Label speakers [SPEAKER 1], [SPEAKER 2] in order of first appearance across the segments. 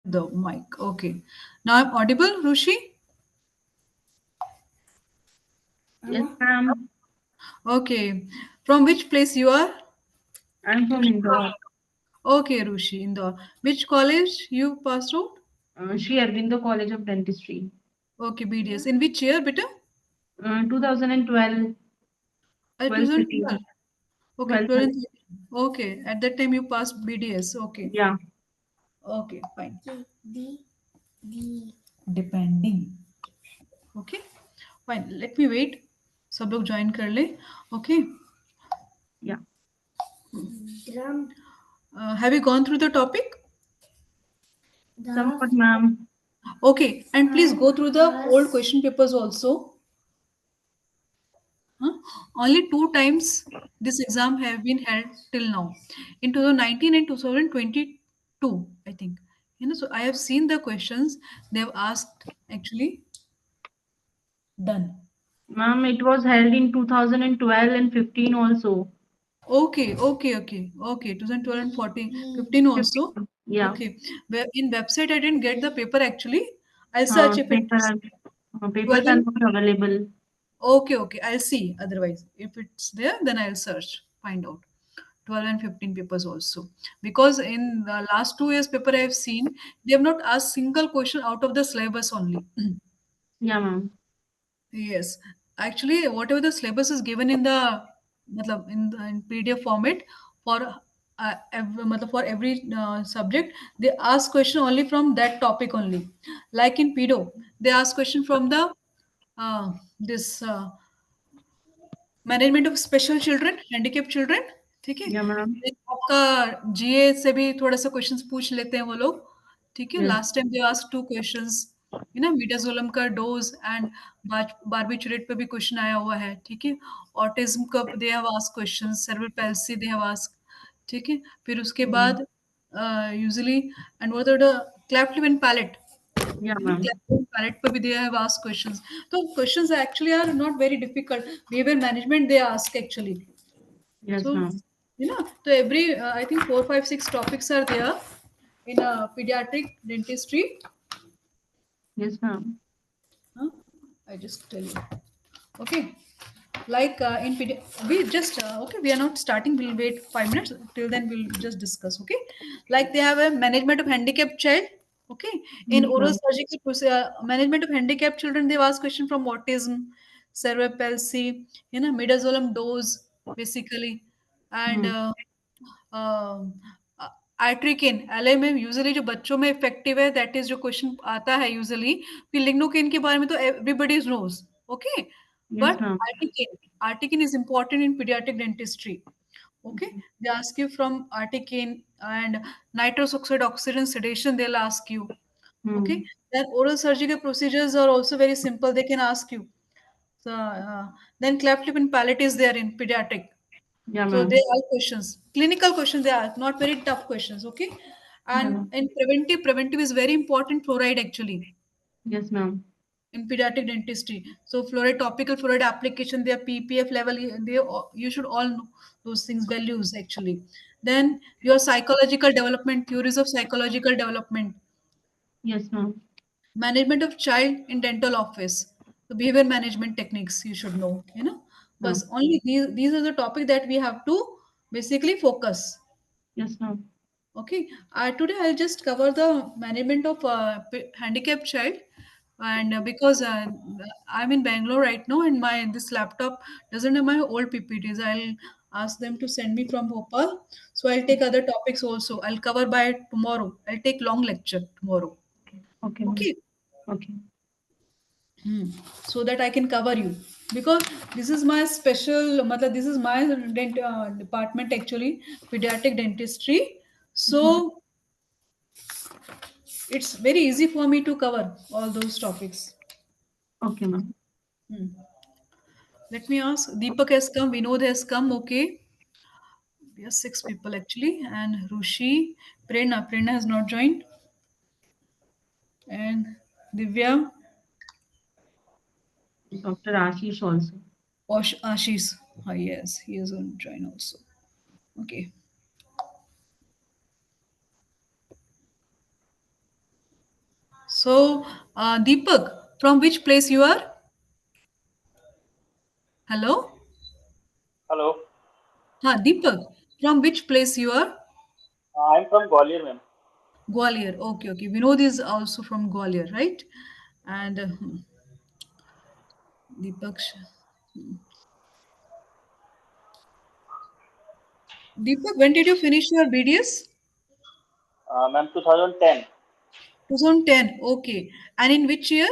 [SPEAKER 1] the mic. Okay. Now I'm audible, Rushi?
[SPEAKER 2] Yes, ma'am.
[SPEAKER 1] Okay. From which place you are?
[SPEAKER 2] I'm from Indore.
[SPEAKER 1] Okay, Rushi, Indore. Which college you passed out?
[SPEAKER 2] Sri Aurobindo College of Dentistry.
[SPEAKER 1] Okay, BDS. In which year, beta?
[SPEAKER 2] 2012,
[SPEAKER 1] 2012.
[SPEAKER 2] 12,
[SPEAKER 1] Okay,
[SPEAKER 2] 12,
[SPEAKER 1] 12 and 13. Okay, at that time you passed BDS. Okay.
[SPEAKER 2] yeah.
[SPEAKER 1] Okay, fine. Depending. Okay, fine. Let me wait. सब लोग join कर ले. Okay.
[SPEAKER 2] Yeah.
[SPEAKER 1] Have you gone through the topic?
[SPEAKER 2] Somewhat, ma'am.
[SPEAKER 1] Okay, and please go through the old question papers also. Huh? Only two times this exam have been held till now, in 2019 and 2022, I think. So I have seen the questions they have asked actually done.
[SPEAKER 2] Ma'am, it was held in 2012 and 15 also.
[SPEAKER 1] Okay. 2012 and 14, 15 also.
[SPEAKER 2] 15. Yeah.
[SPEAKER 1] Okay. In website, I didn't get the paper actually. I'll search if it's
[SPEAKER 2] Papers
[SPEAKER 1] 12
[SPEAKER 2] are
[SPEAKER 1] and
[SPEAKER 2] not available.
[SPEAKER 1] okay. I'll see. Otherwise, if it's there, then I'll search, find out. 12 and 15 papers also. Because in the last 2 years paper I have seen, they have not asked single question out of the syllabus only.
[SPEAKER 2] Yeah, ma'am.
[SPEAKER 1] Yes. Actually, whatever the syllabus is given in the in PDF format for for every subject, they ask question only from that topic only. Like in PEDO, they ask question from the this management of special children handicap children. ठीक है.
[SPEAKER 2] Yeah, ma'am.
[SPEAKER 1] Then आपका जीए से भी थोड़ा सा questions पूछ लेते हैं वो लोग. ठीक है.
[SPEAKER 2] Yes.
[SPEAKER 1] Last time they ask two questions. Midazolam का डोज एंड बारबिचुरेट पे भी क्वेश्चन आया हुआ है. ठीक है. ऑटिज्म का they have ask question. Cerebral palsy they have ask. ठीक है. फिर उसके
[SPEAKER 2] Mm.
[SPEAKER 1] बाद usually and what are the cleft lip and palate.
[SPEAKER 2] Yeah, ma'am.
[SPEAKER 1] Classroom palette पे भी they have asked questions. तो questions actually are not very difficult. Behavior management they ask actually.
[SPEAKER 2] Yes,
[SPEAKER 1] So
[SPEAKER 2] ma'am.
[SPEAKER 1] so every I think 4, 5, 6 topics are there in pediatric dentistry.
[SPEAKER 2] Yes, ma'am.
[SPEAKER 1] Huh? I just tell you. Okay. Like we just okay. We are not starting. We'll wait 5 minutes. Till then, we'll just discuss. Okay. Like they have a management of handicapped child. Okay. In
[SPEAKER 2] Yes,
[SPEAKER 1] oral
[SPEAKER 2] ma'am.
[SPEAKER 1] surgical management of handicapped children, they've asked question from autism, cerebral palsy, midazolam dose, basically, and
[SPEAKER 2] Hmm.
[SPEAKER 1] Articaine LA में usually जो बच्चों में effective है that is जो question आता है usually. फिर lignocaine के बारे में तो everybody knows. Okay.
[SPEAKER 2] Yes,
[SPEAKER 1] but
[SPEAKER 2] ma'am.
[SPEAKER 1] artikin is important in pediatric dentistry. Okay. They ask you from artikin and nitrous oxide oxygen sedation they'll ask you. Okay.
[SPEAKER 2] Hmm.
[SPEAKER 1] Then oral surgical procedures are also very simple, they can ask you. So then cleft lip and palate is there in pediatric.
[SPEAKER 2] Yeah,
[SPEAKER 1] So they
[SPEAKER 2] ma'am.
[SPEAKER 1] are questions, clinical questions. They are not very tough questions. Okay,
[SPEAKER 2] Yeah,
[SPEAKER 1] and
[SPEAKER 2] ma'am.
[SPEAKER 1] in preventive is very important. Fluoride actually
[SPEAKER 2] Yes, ma'am.
[SPEAKER 1] in pediatric dentistry. So fluoride topical fluoride application, their PPF level, you should all know those things values actually. Then your psychological development, theories of psychological development,
[SPEAKER 2] Yes, ma'am.
[SPEAKER 1] management of child in dental office, the behavior management techniques you should know. But
[SPEAKER 2] Ma'am.
[SPEAKER 1] only these are the topic that we have to basically focus.
[SPEAKER 2] Yes, ma'am.
[SPEAKER 1] Okay, today I'll just cover the management of handicapped child, and because I'm in Bangalore right now, and my this laptop doesn't have my old PPTs. I'll ask them to send me from Bhopal, so I'll take other topics also. I'll cover by tomorrow. I'll take long lecture tomorrow.
[SPEAKER 2] Okay, ma'am.
[SPEAKER 1] Okay.
[SPEAKER 2] Okay.
[SPEAKER 1] So that I can cover you, because this is my special this is my department actually, pediatric dentistry.
[SPEAKER 2] Mhm.
[SPEAKER 1] So it's very easy for me to cover all those topics.
[SPEAKER 2] Okay, ma'am.
[SPEAKER 1] Let me ask. Deepak has come. Vinod has come. Okay. We are 6 people actually. And Rushi. Prerna has not joined. And Divya.
[SPEAKER 2] Dr. Ashish also.
[SPEAKER 1] Ashish. Ah, yes. He has not joined also. Okay. So, Deepak, from which place you are? Hello?
[SPEAKER 3] Hello,
[SPEAKER 1] Deepak, from which place you are?
[SPEAKER 3] I'm from Gwalior, ma'am.
[SPEAKER 1] Gwalior. Okay, okay. Vinod is also from Gwalior, right? And Deepak, Deepak, when did you finish your BDS?
[SPEAKER 3] Ma'am, 2010.
[SPEAKER 1] 2010. Okay. And in which year?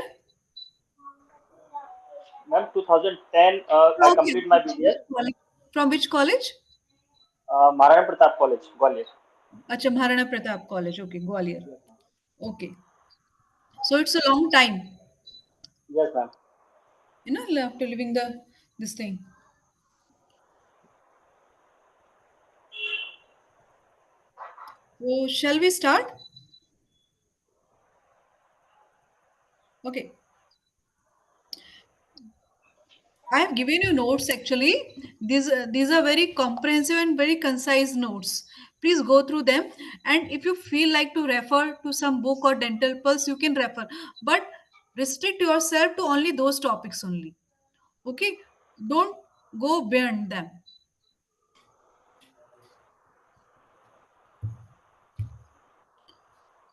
[SPEAKER 3] Ma'am, 2010, I
[SPEAKER 1] Okay.
[SPEAKER 3] complete my
[SPEAKER 1] From which
[SPEAKER 3] BDS,
[SPEAKER 1] college? From which college?
[SPEAKER 3] Maharana Pratap College, Gwalior.
[SPEAKER 1] Acha, Maharana Pratap College. Okay, Gwalior.
[SPEAKER 3] Yes, ma'am.
[SPEAKER 1] Okay. So it's a long time,
[SPEAKER 3] Yes, ma'am.
[SPEAKER 1] after living the this thing. So shall we start? Okay. I have given you notes actually. These are very comprehensive and very concise notes. Please go through them, and if you feel like to refer to some book or dental pulse, you can refer. But restrict yourself to only those topics only. Okay, don't go beyond them.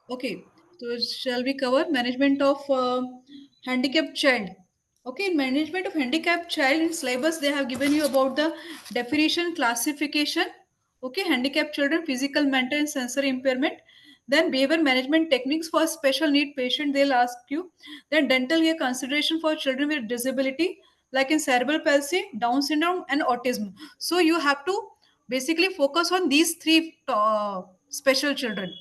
[SPEAKER 1] Okay, so shall we cover management of handicapped child? Okay, in management of handicapped child in syllabus, they have given you about the definition, classification. Okay, handicapped children, physical, mental, and sensory impairment. Then behavior management techniques for special need patient. They'll ask you. Then dental care consideration for children with disability, like in cerebral palsy, Down syndrome, and autism. So you have to basically focus on these three special children.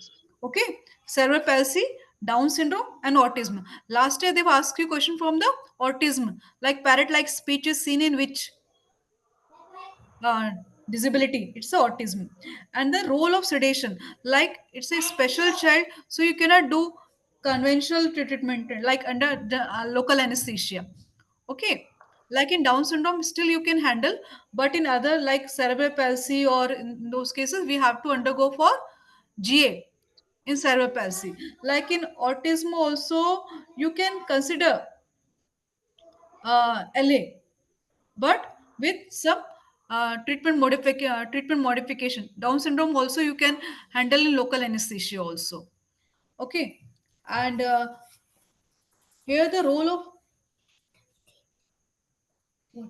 [SPEAKER 1] Okay, cerebral palsy, Down syndrome, and autism. Last year they've asked you question from the autism, like parrot-like speech is seen in which uh, disability. It's a autism, and the role of sedation, like it's a special child, so you cannot do conventional treatment like under the local anesthesia. Okay, like in Down syndrome, still you can handle, but in other like cerebral palsy or in those cases, we have to undergo for GA in cerebral palsy. Like in autism, also you can consider LA, but with some treatment modification. Down syndrome also you can handle in local anesthesia also. Okay, and here the role of what?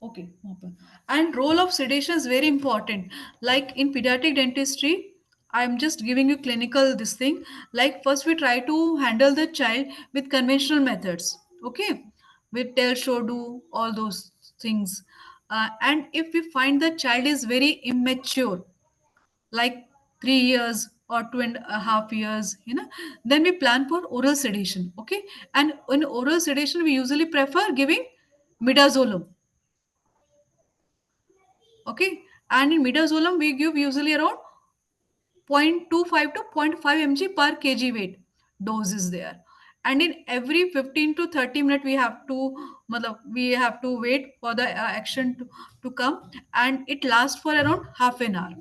[SPEAKER 1] Okay, open. And role of sedation is very important. Like in pediatric dentistry, I'm just giving you clinical this thing. Like first we try to handle the child with conventional methods. Okay, with tell, show, do, all those things. And if we find the child is very immature, like 3 years or 2.5 years, then we plan for oral sedation. Okay, and in oral sedation we usually prefer giving midazolam. Okay, and in midazolam we give usually around 0.25 to 0.5 mg per kg weight dose is there, and in every 15 to 30 minutes we have to wait for the action to come, and it lasts for around half an hour.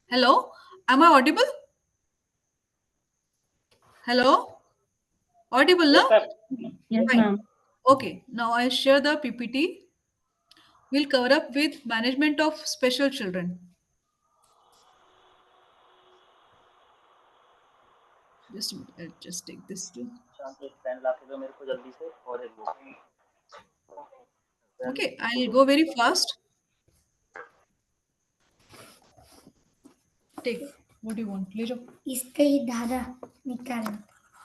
[SPEAKER 1] Hello, am I audible? Hello, audible
[SPEAKER 3] Yes,
[SPEAKER 1] now?
[SPEAKER 3] ma'am.
[SPEAKER 2] Yes,
[SPEAKER 1] Fine.
[SPEAKER 2] ma'am.
[SPEAKER 1] Okay, now I share the PPT. We'll cover up with management of special children. Just a minute, I'll just take this too.
[SPEAKER 3] शाम को एक pen ला के दो मेरे को जल्दी से और एक वो pen
[SPEAKER 1] Okay, I'll
[SPEAKER 3] photo.
[SPEAKER 1] go very fast. Take what you want, ले जाओ। इसका ही धारा निकाल,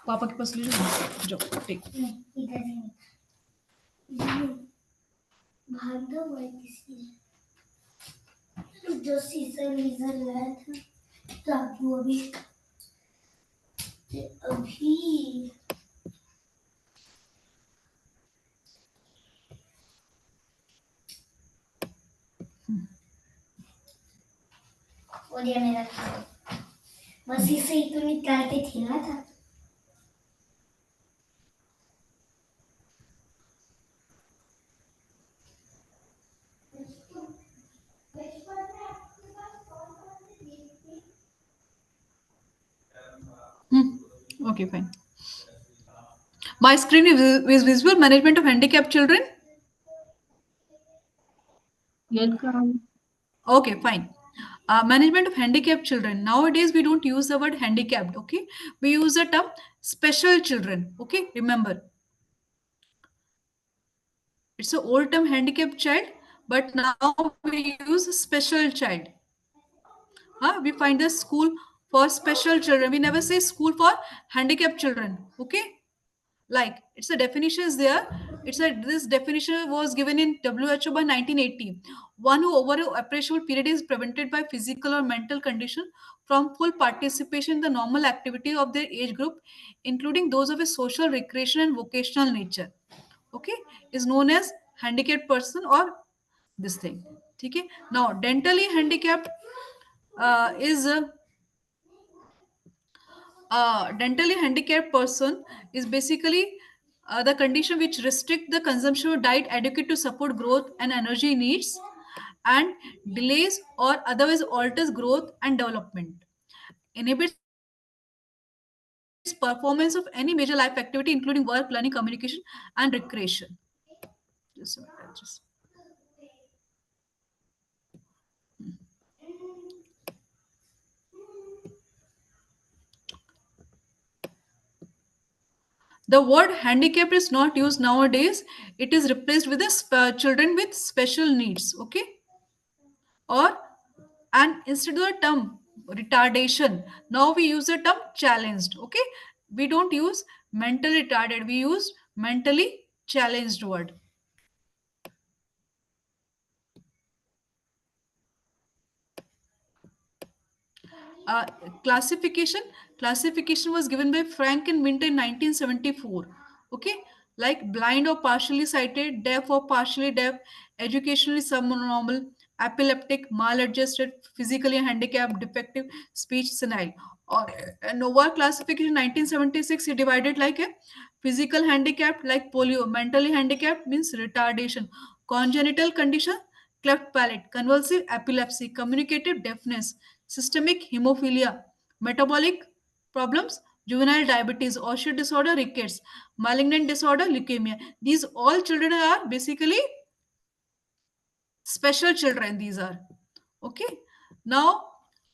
[SPEAKER 1] पापा के पास ले जाओ, जाओ टेक। नहीं, इधर ही निकाल। भाग दो भाई किसी जो सीजर वीजर लाया था, तो आपको अभी हो गया मेरा काम। बस इसे ही तो निकाल के खेला था। Okay, fine. My screen is visible. Management of handicapped children.
[SPEAKER 2] Yes, ma'am.
[SPEAKER 1] Okay, fine. Management of handicapped children. Nowadays, we don't use the word handicapped. Okay, we use the term special children. Okay, remember, it's an old term handicapped child, but now we use special child. We find the school for special children. We never say school for handicapped children. Okay, like it's a definition is there. This definition was given in WHO by 1980. One who over a appreciable period is prevented by physical or mental condition from full participation in the normal activity of their age group, including those of a social, recreation, and vocational nature. Okay, is known as handicapped person or this thing. Okay, now dentally handicapped is dentally handicapped person is basically the condition which restrict the consumption of diet adequate to support growth and energy needs and delays or otherwise alters growth and development, inhibits performance of any major life activity including work, learning, communication, and recreation. Just a minute, the word handicapped is not used nowadays. It is replaced with the children with special needs. Okay, or and instead of the term retardation, now we use the term challenged. Okay, we don't use mentally retarded, we use mentally challenged word. uh, classification classification was given by Frank and Winter in 1974. Okay, like blind or partially sighted, deaf or partially deaf, educationally subnormal, epileptic, maladjusted, physically handicapped, defective, speech senile. Or Nova classification 1976, he divided like a physical handicap like polio, mentally handicapped means retardation, congenital condition cleft palate, convulsive epilepsy, communicative deafness, systemic hemophilia, metabolic problems, juvenile diabetes, Usher disorder, rickets, malignant disorder, leukemia. These all children are basically special children. These are okay. Now,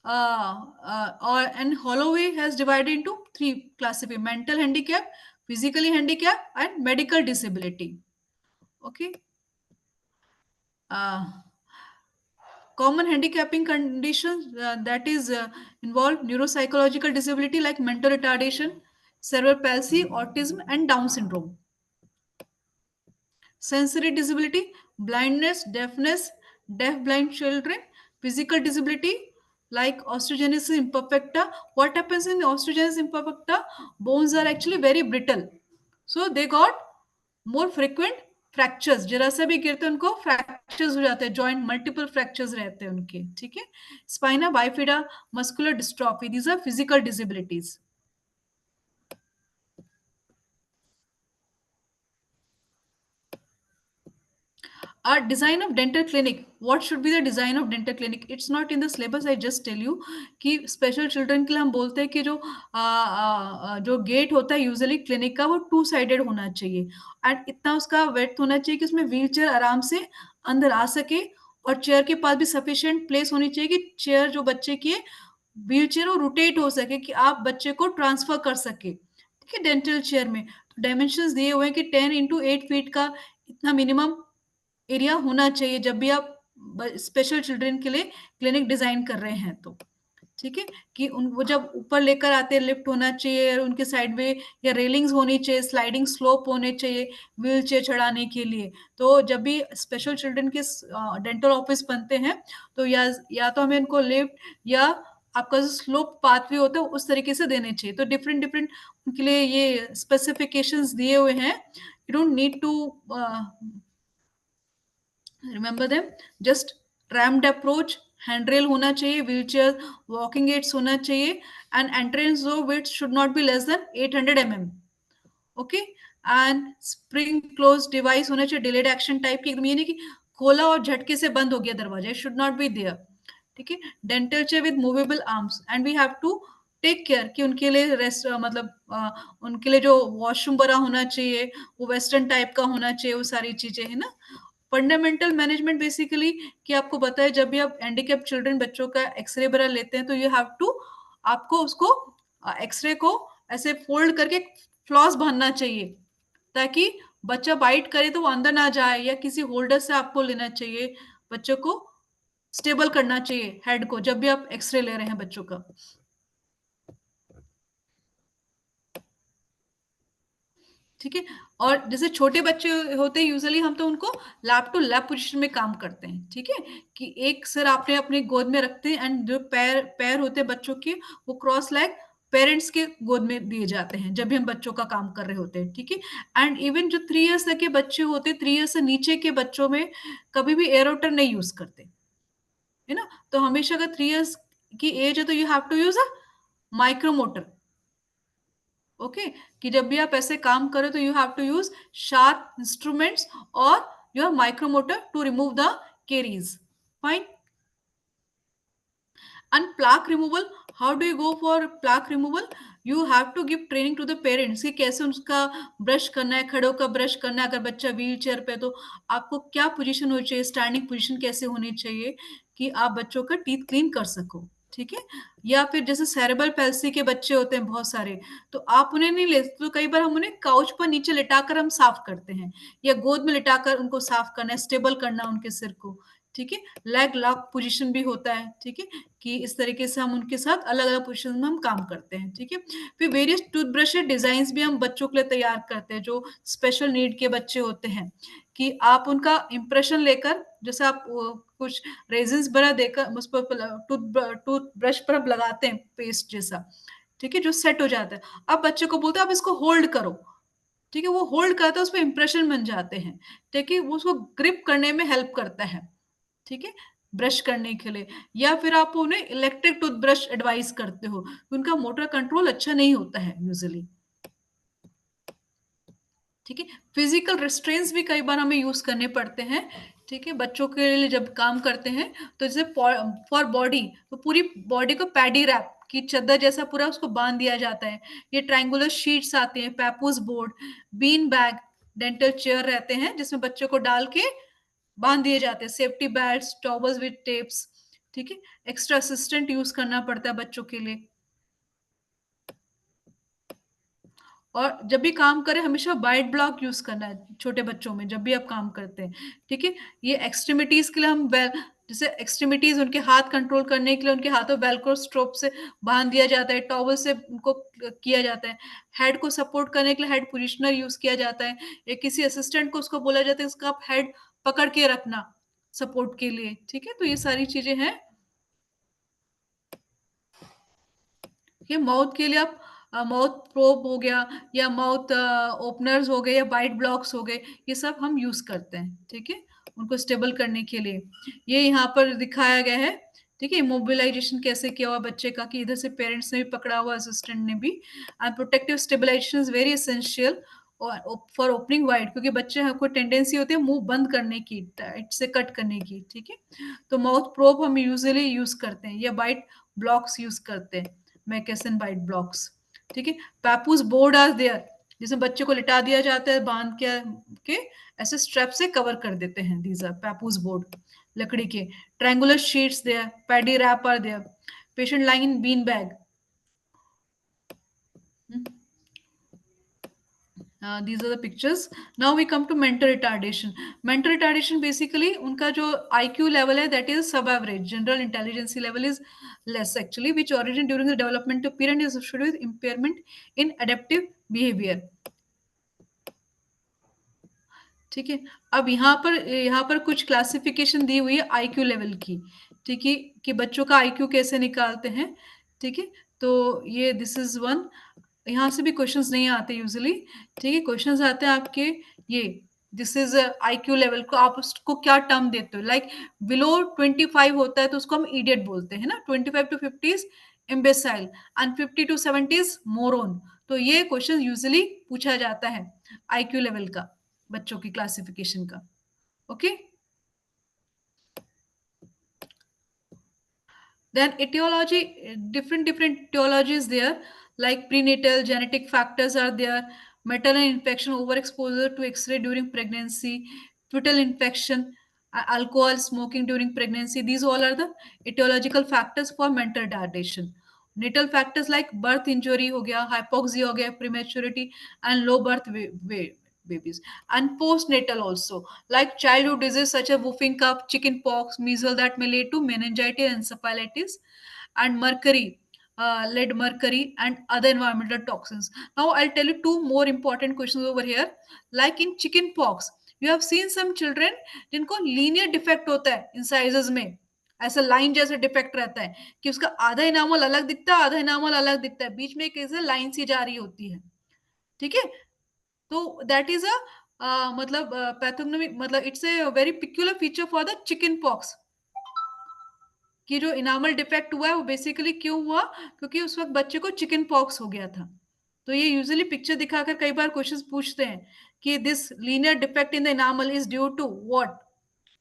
[SPEAKER 1] and Holloway has divided into three classifications: mental handicap, physically handicap, and medical disability. Okay. Uh, Common handicapping conditions that is involve neuropsychological disability like mental retardation, cerebral palsy, autism, and Down syndrome. Sensory disability, blindness, deafness, deaf blind children, physical disability like osteogenesis imperfecta. What happens in osteogenesis imperfecta? Bones are actually very brittle. So they got more frequent fractures, जरा सा भी गिरते हैं उनको fractures हो जाते हैं, joint multiple fractures रहते हैं उनके. ठीक है, spina bifida, muscular dystrophy, these are physical disabilities. Our design of dental clinic, what should be the design of dental clinic? It's not in the syllabus. I just tell you कि special children के लिए हम बोलते हैं कि जो gate होता है यूजुअली क्लिनिक का वो टू साइडेड होना चाहिए एंड इतना उसका वेट होना चाहिए कि उसमें व्हील चेयर आराम से अंदर आ सके और चेयर के पास भी सफिशिएंट प्लेस होनी चाहिए कि चेयर जो बच्चे की है व्हील चेयर वो रोटेट हो सके कि आप बच्चे को ट्रांसफर कर सके. ठीक है, डेंटल चेयर में तो डायमेंशन दिए हुए हैं कि 10 × 8 फीट का इतना मिनिमम एरिया होना चाहिए जब भी आप स्पेशल चिल्ड्रन के लिए क्लिनिक डिजाइन कर रहे हैं तो. ठीक है, कि उन वो जब ऊपर लेकर आते हैं लिफ्ट होना चाहिए, उनके साइड में या रेलिंग्स होनी चाहिए, स्लाइडिंग स्लोप होने चाहिए व्हील चेयर चढ़ाने के लिए. तो जब भी स्पेशल चिल्ड्रन के डेंटल ऑफिस बनते हैं तो या तो हमें इनको लिफ्ट या आपका जो स्लोप पाथवे होता है उस तरीके से देने चाहिए. तो डिफरेंट डिफरेंट उनके लिए ये स्पेसिफिकेशंस दिए हुए हैं. You don't need to remember them. Just ramped approach, handrail होना चाहिए, व्हीलचेयर वॉकिंग एड्स होना चाहिए एंड एंट्रेंस जो width should not be less than 800 mm. Okay, and spring close device होना चाहिए, डिलेड एक्शन टाइप की, एकदम ये नहीं कि खोला और झटके से बंद हो गया दरवाजा, शुड नॉट बी देयर. ठीक है, dental chair with movable arms and we have to take care कि उनके लिए रेस्ट मतलब उनके लिए जो वॉशरूम बड़ा होना चाहिए वो वेस्टर्न टाइप का होना चाहिए, वो सारी चीजें है ना। फंडामेंटल मैनेजमेंट बेसिकली कि आपको पता है जब भी आप हैंडीकैप चिल्ड्रन बच्चों का एक्सरे वगैरह लेते हैं तो यू हैव टू आपको उसको एक्सरे को ऐसे फोल्ड करके फ्लॉस बांधना चाहिए ताकि बच्चा बाइट करे तो वो अंदर ना जाए, या किसी होल्डर से आपको लेना चाहिए, बच्चों को स्टेबल करना चाहिए हेड को जब भी आप एक्सरे ले रहे हैं बच्चों का। ठीक है। और जैसे छोटे बच्चे होते हैं यूजुअली हम तो उनको लैप टू लैप पोजीशन में काम करते हैं। ठीक है, कि एक सर आपने अपने गोद में रखते हैं एंड जो पैर पैर होते हैं बच्चों के वो क्रॉस लेग पेरेंट्स के गोद में दिए जाते हैं जब भी हम बच्चों का काम कर रहे होते हैं। ठीक है। एंड इवन जो 3 इयर्स तक के बच्चे होते हैं 3 इयर्स से नीचे के बच्चों में कभी भी एरोटर नहीं यूज करते, है ना। तो हमेशा अगर 3 इयर्स की एज है तो you have to use a micromotor. Okay, कि जब भी आप ऐसे काम करो तो you have to use sharp instruments और your micromotor to remove the caries. Fine. And plaque removal, how do you go for plaque removal? You have to give training to the parents कि कैसे उसका brush करना है, खड़े होकर brush करना है। अगर बच्चा व्हील चेयर पे तो आपको क्या पोजीशन होनी चाहिए, स्टैंडिंग पोजीशन कैसे होनी चाहिए कि आप बच्चों का टीथ क्लीन कर सको। ठीक है। या फिर जैसे सेरेब्रल पैल्सी के बच्चे होते हैं बहुत सारे, तो आप उन्हें नहीं ले तो कई बार हम उन्हें काउच पर नीचे लिटाकर हम साफ करते हैं, या गोद में लिटाकर उनको साफ करना है, स्टेबल करना उनके सिर को। ठीक है। लेग लॉक पोजीशन भी होता है। ठीक है, कि इस तरीके से हम उनके साथ अलग अलग पोजिशन में हम काम करते हैं। ठीक है। फिर वेरियस टूथब्रश डिजाइन भी हम बच्चों के लिए तैयार करते हैं जो स्पेशल नीड के बच्चे होते हैं, कि आप उनका इंप्रेशन लेकर जैसे आप कुछ रेजिन्स बना देकर उस पर टूथब्रश पर आप लगाते हैं पेस्ट जैसा। ठीक है, जो सेट हो जाता है। अब बच्चे को बोलते हैं आप इसको होल्ड करो। ठीक है, वो होल्ड करता है, उस पर इंप्रेशन बन जाते हैं। ठीक है, वो उसको ग्रिप करने में हेल्प करता है। ठीक है, ब्रश करने के लिए। या फिर आप उन्हें इलेक्ट्रिक टूथब्रश एडवाइस करते हो, उनका मोटर कंट्रोल अच्छा नहीं होता है यूजुअली। ठीक है, फिजिकल रिस्ट्रेंट्स भी कई बार हमें यूज करने पड़ते हैं। ठीक है, बच्चों के लिए जब काम करते हैं तो जैसे फॉर बॉडी तो पूरी बॉडी को पैडी रैप की चादर जैसा पूरा उसको बांध दिया जाता है। ये ट्रायंगुलर शीट्स आते हैं, papoose board, bean bag, dental chair रहते हैं जिसमें बच्चों को डाल के बांध दिए जाते हैं, safety bats, towels with tapes. ठीक है, एक्स्ट्रा असिस्टेंट यूज करना पड़ता है बच्चों के लिए। और जब भी काम करें हमेशा वाइट ब्लॉक यूज करना है छोटे बच्चों में जब भी आप काम करते हैं। ठीक है, ये एक्सट्रीमिटीज के लिए हम जैसे एक्सट्रीमिटीज उनके हाथ कंट्रोल करने के लिए उनके हाथों वेलक्रो स्ट्रोप से बांध दिया जाता है, टॉवल से उनको किया जाता है। हेड को सपोर्ट करने के लिए हेड पोजिशनर यूज किया जाता है, या किसी असिस्टेंट को उसको बोला जाता है उसका आप हेड पकड़ के रखना सपोर्ट के लिए। ठीक है, तो ये सारी चीजें हैं। ये माउथ के लिए आप माउथ प्रोब हो गया, या माउथ ओपनर्स हो गए, या बाइट ब्लॉक्स हो गए, ये सब हम यूज करते हैं। ठीक है, उनको स्टेबल करने के लिए। ये यहाँ पर दिखाया गया है। ठीक है, मोबिलाइजेशन कैसे किया हुआ बच्चे का, कि इधर से पेरेंट्स ने भी पकड़ा हुआ, असिस्टेंट ने भी। And protective stabilization is very essential for opening wide, क्योंकि बच्चे को टेंडेंसी होती है मुंह बंद करने की, टाइट से कट करने की। ठीक है, तो माउथ प्रोब हम यूजुअली यूज करते हैं, या बाइट ब्लॉक्स यूज करते हैं, मैकेसन बाइट ब्लॉक्स। ठीक है, पैपूस बोर्ड आर देयर जिसमें बच्चे को लिटा दिया जाता है बांध के ऐसे स्ट्रेप से कवर कर देते हैं। दीज आर पैपूस बोर्ड लकड़ी के। Triangular sheets there, paddy wrap are there, patient lying in bean bag. These are the pictures. Now we come to mental retardation. Mental retardation basically उनका जो IQ level है that is sub average. General intelligence level is less actually, which origin during the developmental period is associated with impairment in adaptive behavior. ठीक है, अब यहाँ पर कुछ classification दी हुई है आईक्यू लेवल की। ठीक है, कि बच्चों का आईक्यू कैसे निकालते हैं। ठीक है, तो ये दिस इज वन। यहाँ से भी क्वेश्चंस नहीं आते यूजुअली। ठीक है, क्वेश्चंस आते हैं आपके ये दिस इज आईक्यू लेवल को आप उसको क्या टर्म देते हो। लाइक बिलो 25 होता है तो उसको हम इडियट बोलते हैं ना, 25 to 50 is imbecile, and 50 to 70 is moron. तो ये क्वेश्चन यूजुअली पूछा जाता है आईक्यू लेवल का, बच्चों की क्लासिफिकेशन का। Okay, Then etiology, different etiology is there, like prenatal genetic factors are there, maternal infection, overexposure to X-ray during pregnancy, fetal infection, alcohol, smoking during pregnancy. These all are the etiological factors for mental retardation. Natal factors like birth injury हो गया, hypoxia हो गया, prematurity and low birth weight babies, and postnatal also, like childhood disease such as whooping cough, chicken pox, measles that may lead to meningitis and encephalitis, and mercury, lead mercury and other environmental toxins. Now I'll tell you two more important questions over here. Like in chicken pox, you have seen some children जिनको linear defect होता है इंसाइजेस में, ऐसा line जैसा defect रहता है कि उसका आधा इनामल अलग दिखता है, आधा इनामल अलग दिखता है, बीच में एक ऐसे लाइन सी जा रही होती है, ठीक है। तो दैट इज अ मतलब पैथोग्नोमी, मतलब it's a very peculiar feature for the chicken pox, कि जो इनामल डिफेक्ट हुआ है वो बेसिकली क्यों हुआ, क्योंकि उस वक्त बच्चे को चिकन पॉक्स हो गया था। तो ये यूजुअली पिक्चर दिखाकर कई बार क्वेश्चंस पूछते हैं कि this linear defect in the enamel is due to what.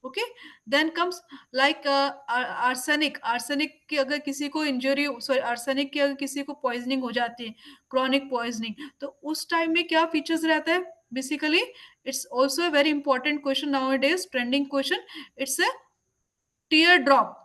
[SPEAKER 1] Okay, then comes like arsenic. Arsenic की अगर किसी को इंजरी, सॉरी आर्सेनिक की अगर किसी को पॉइजनिंग हो जाती है, क्रॉनिक पॉइजनिंग, तो उस टाइम में क्या फीचर्स रहता है basically. It's also a very important question now it is trending question. It's a tier drop.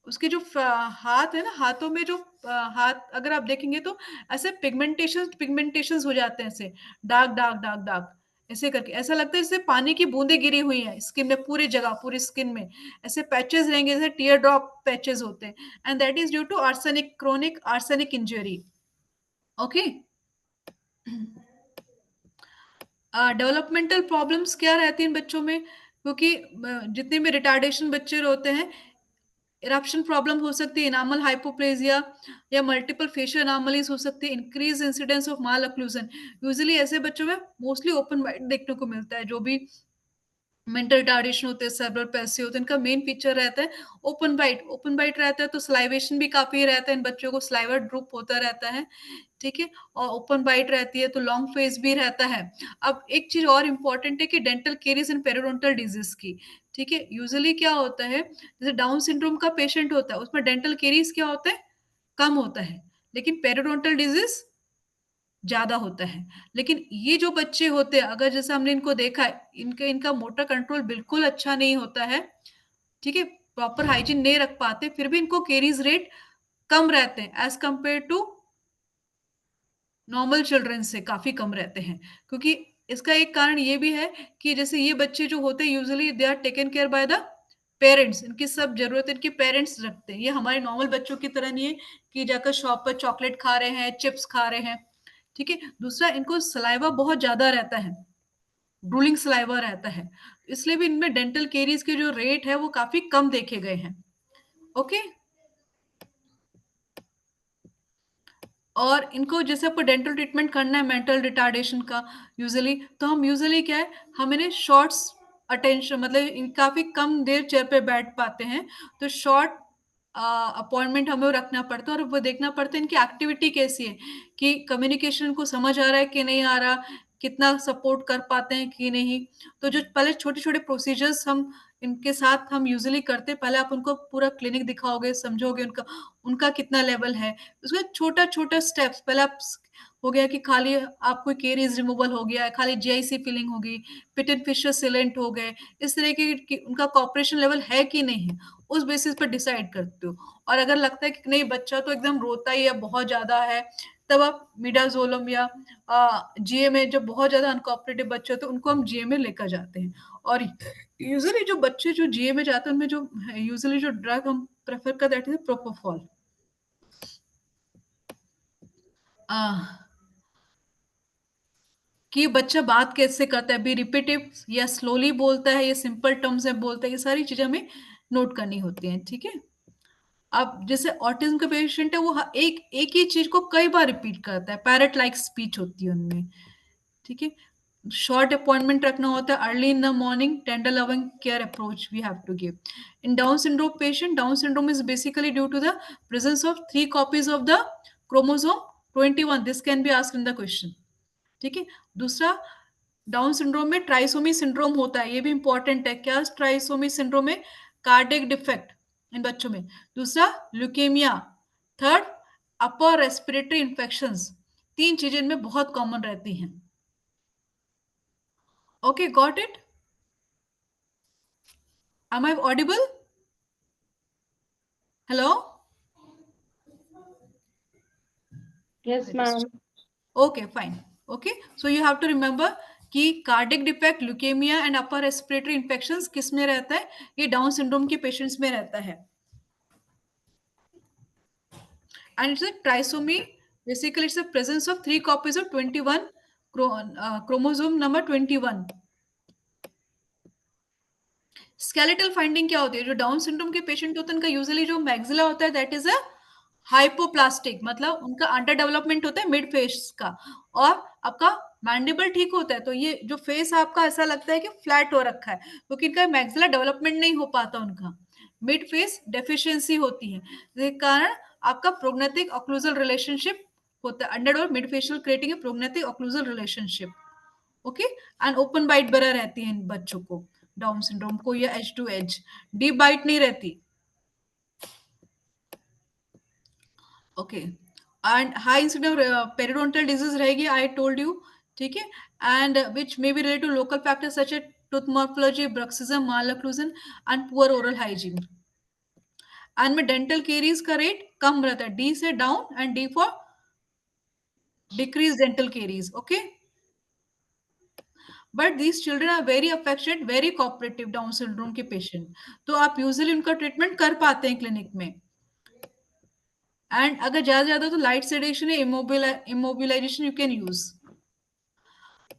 [SPEAKER 1] उसके जो हाथ है ना, हाथों में जो हाथ अगर आप देखेंगे तो ऐसे पिगमेंटेशन हो जाते हैं, ऐसे डार्क डार्क डार्क डार्क, ऐसे करके ऐसा लगता है जैसे पानी की बूंदें गिरी हुई हैं स्किन में, पूरी जगह पूरी स्किन में ऐसे पैचेस रहेंगे, जैसे टीयर ड्रॉप पैचेस होते हैं, and that is due to arsenic, chronic arsenic injury. Okay, developmental problems क्या रहती हैं इन बच्चों में, क्योंकि जितने भी रिटार्डेशन बच्चे होते हैं, इरप्शन प्रॉब्लम हो सकती है, इनामल हाइपोप्लेजिया या मल्टीपल फेशियल एनॉमलीज हो सकती है, increase incidence of mall occlusion. Usually ऐसे बच्चों में मोस्टली ओपन वाइड देखने को मिलता है, जो भी मेंटल रिटार्डेशन होते हैं, सेरेब्रल पैल्सी होते हैं, इनका मेन फीचर रहता है ओपन बाइट। ओपन बाइट रहता है तो स्लाइवेशन भी काफी रहता है, इन बच्चों को स्लाइवर ड्रूप होता रहता है, ठीक है, और ओपन बाइट रहती है तो लॉन्ग फेस भी रहता है। अब एक चीज और इम्पोर्टेंट है कि dental caries and periodontal disease की, ठीक है। यूजुअली क्या होता है, जैसे डाउन सिंड्रोम का पेशेंट होता है उसमें डेंटल केरीज क्या होता है, कम होता है, लेकिन पेरिडोंटल डिजीज ज्यादा होता है। लेकिन ये जो बच्चे होते हैं, अगर जैसे हमने इनको देखा है, इनका इनका मोटर कंट्रोल बिल्कुल अच्छा नहीं होता है, ठीक है, प्रॉपर हाइजीन नहीं रख पाते, फिर भी इनको केरीज रेट कम रहते हैं as compared to normal children से, काफी कम रहते हैं। क्योंकि इसका एक कारण ये भी है कि जैसे ये बच्चे जो होते हैं usually they are taken care by the parents, इनकी सब जरूरत इनके पेरेंट्स रखते हैं। ये हमारे नॉर्मल बच्चों की तरह नहीं है कि जाकर शॉप पर चॉकलेट खा रहे हैं, चिप्स खा रहे हैं, ठीक है। दूसरा, इनको सलाइवा बहुत ज्यादा रहता है, ड्रूलिंग सलाइवा रहता है, इसलिए भी इनमें डेंटल केरीज के जो रेट है वो काफी कम देखे गए हैं। ओके, और इनको जैसे आपको डेंटल ट्रीटमेंट करना है मेंटल रिटार्डेशन का यूजुअली, तो हम यूजुअली क्या है, हम इन्हें शॉर्ट्स अटेंशन, मतलब काफी कम देर चेयर पे बैठ पाते हैं, तो शॉर्ट अपॉइंटमेंट हमें रखना पड़ता है, और वो देखना पड़ता है इनकी एक्टिविटी कैसी है, कि कम्युनिकेशन को समझ आ रहा है कि नहीं आ रहा, कितना सपोर्ट कर पाते हैं कि नहीं। तो जो पहले छोटे छोटे प्रोसीजर्स हम इनके साथ हम यूजुअली करते हैं, पहले आप उनको पूरा क्लिनिक दिखाओगे, समझोगे उनका उनका कितना लेवल है, उसका छोटा छोटा स्टेप्स पहले आप हो गया कि खाली आपको केरीज रिमूवल हो गया है, खाली जीआईसी फिलिंग होगी, पिट एंड फिशर सिलेंट हो गए, इस तरह की उनका कॉपरेशन लेवल है कि नहीं है, उस बेसिस पर डिसाइड करते हो। और अगर लगता है कि नहीं बच्चा तो एकदम रोता ही है, बहुत ज्यादा है, तब आप मिडाजोलम या जीए में, जब बहुत ज्यादा अनकोऑपरेटिव बच्चे होते हैं उनको हम जीए में लेकर जाते हैं। और यूजुअली जो बच्चे जो जीए में जाते हैं उनमें जो यूजुअली जो ड्रग हम प्रेफर करते हैं प्रोपोफॉल। कि बच्चा बात कैसे करता है, भी रिपीटिव या स्लोली बोलता है या सिंपल टर्म्स में बोलता है, ये सारी चीजें हमें नोट करनी होती हैं, ठीक है। अब जैसे ऑटिज्म का पेशेंट है, वो एक एक ही चीज को कई बार रिपीट करता है, पैरट लाइक स्पीच होती है उनमें, ठीक है। शॉर्ट अपॉइंटमेंट रखना होता है, early in the morning, tender loving care approach we have to give. In Down syndrome patient, Down syndrome is basically due to the presence of 3 copies of the chromosome 21, this can be asked in the question, ठीक है। दूसरा, Down syndrome में trisomy syndrome होता है, ये भी important है। क्या ट्राइसोमी सिंड्रोम में कार्डियक डिफेक्ट, इन बच्चों में। दूसरा leukaemia. Third upper respiratory infections. 3 चीजें इनमें बहुत कॉमन रहती हैं। Okay, got it? Am I audible? Hello?
[SPEAKER 2] Yes, ma'am.
[SPEAKER 1] Okay, fine. Okay, so you have to remember कि cardiac defect, leukaemia and upper respiratory infections किस में रहता है? ये डाउन सिंड्रोम के पेशेंट्स में रहता है। And it's a trisomy. Basically, it's the presence of 3 copies of 21 chromosome number 21. Skeletal finding क्या होती है? जो डाउन सिंड्रोम के पेशेंट होते हैं उनका यूजुअली जो मैक्सिला होता है दैट इज अ हाइपोप्लास्टिक, मतलब उनका अंडर डेवलपमेंट होता है मिड फेस का, और आपका मैंडिबल ठीक होता है, तो ये जो फेस आपका ऐसा लगता है कि फ्लैट हो रखा है क्योंकि इनका मैक्सिला डेवलपमेंट नहीं हो पाता, उनका मिड फेस डेफिशिएंसी होती है, जिसके कारण आपका प्रोग्नेटिक ऑक्लूजल रिलेशनशिप होता है, अंडर और mid facial creating a prognathic occlusal relationship. Okay, and open bite बरा रहती है इन बच्चों को डाउन सिंड्रोम को, या edge to edge, deep bite नहीं रहती। Okay, and high incidence periodontal disease रहेगी, आई टोल्ड यू, ठीक है, and which may be related to local factors such as tooth morphology, bruxism, malocclusion and poor oral hygiene. And में dental caries का rate कम रहता है, D से down and D for decrease dental caries. Okay, but these children are very affectionate, very cooperative Down syndrome के patient, तो आप usually उनका ट्रीटमेंट कर पाते हैं क्लिनिक में। एंड अगर ज्यादा तो लाइट सेडेशन या immobilization you can use.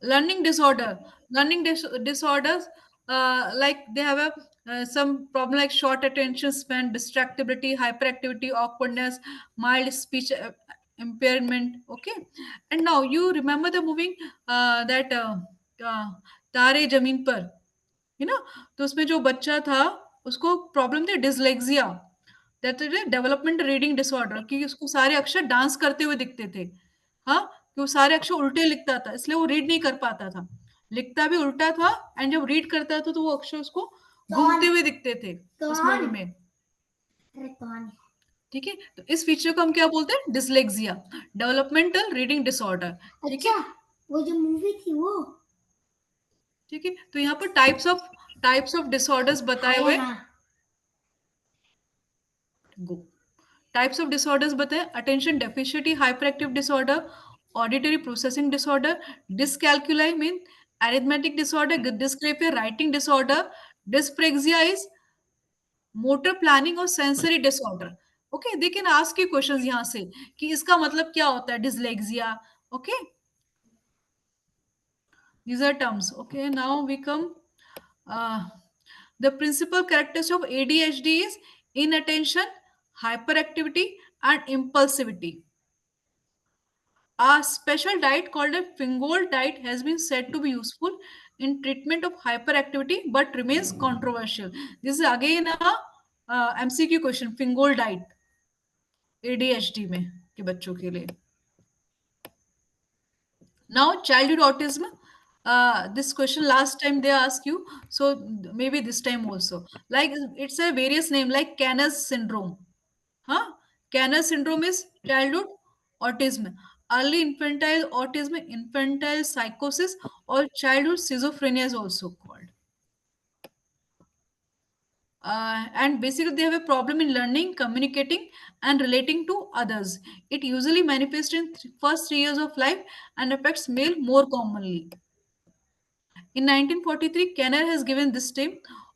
[SPEAKER 1] Learning disorders, like they have a some problem like short attention span, distractibility, hyperactivity, awkwardness, mild speech impairment. Okay, and now you remember the movie that uh, तारे जमीन पर, है ना? तो उसमें जो बच्चा था उसको प्रॉब्लम थी dyslexia, that is development reading disorder, कि उसको सारे अक्षर डांस करते हुए दिखते थे। हाँ, कि वो सारे अक्षर उल्टे लिखता था, इसलिए वो रीड नहीं कर पाता था, लिखता भी उल्टा था, एंड जब रीड करता था तो वो अक्षर उसको घूमते हुए दिखते थे उस मूवी में। ठीक है, तो इस फीचर को हम क्या बोलते हैं? Dyslexia, developmental reading disorder. ठीक है,
[SPEAKER 2] वो जो मूवी थी वो।
[SPEAKER 1] ठीक है, तो यहाँ पर टाइप्स ऑफ डिसऑर्डर्स बताए हुए। गो, टाइप्स ऑफ डिसऑर्डर्स बताएं, attention deficiency hyper active disorder, auditory processing disorder, dyscalculia mean arithmetic disorder, dysgraphia writing disorder, dyspraxia is motor planning और sensory disorder. Okay, they can ask you questions यहाँ से कि इसका मतलब क्या होता है dyslexia. Okay, these are terms. Okay, now we come, the principal characteristics of ADHD is inattention, hyperactivity and impulsivity. A special diet called a Fingold diet has been said to be useful in treatment of hyperactivity but remains controversial. This is again a MCQ question, Fingold diet ADHD में के बच्चों के लिए। Now, childhood autism. This question last time they asked you, so maybe this time also. Like it's a various name like Canner's syndrome. Huh? Canner syndrome is childhood autism, early infantile autism, infantile psychosis, or childhood schizophrenia is also called. And basically, they have a problem in learning, communicating, and relating to others. It usually manifests in first 3 years of life and affects male more commonly. In 1943, Kenner has given this term.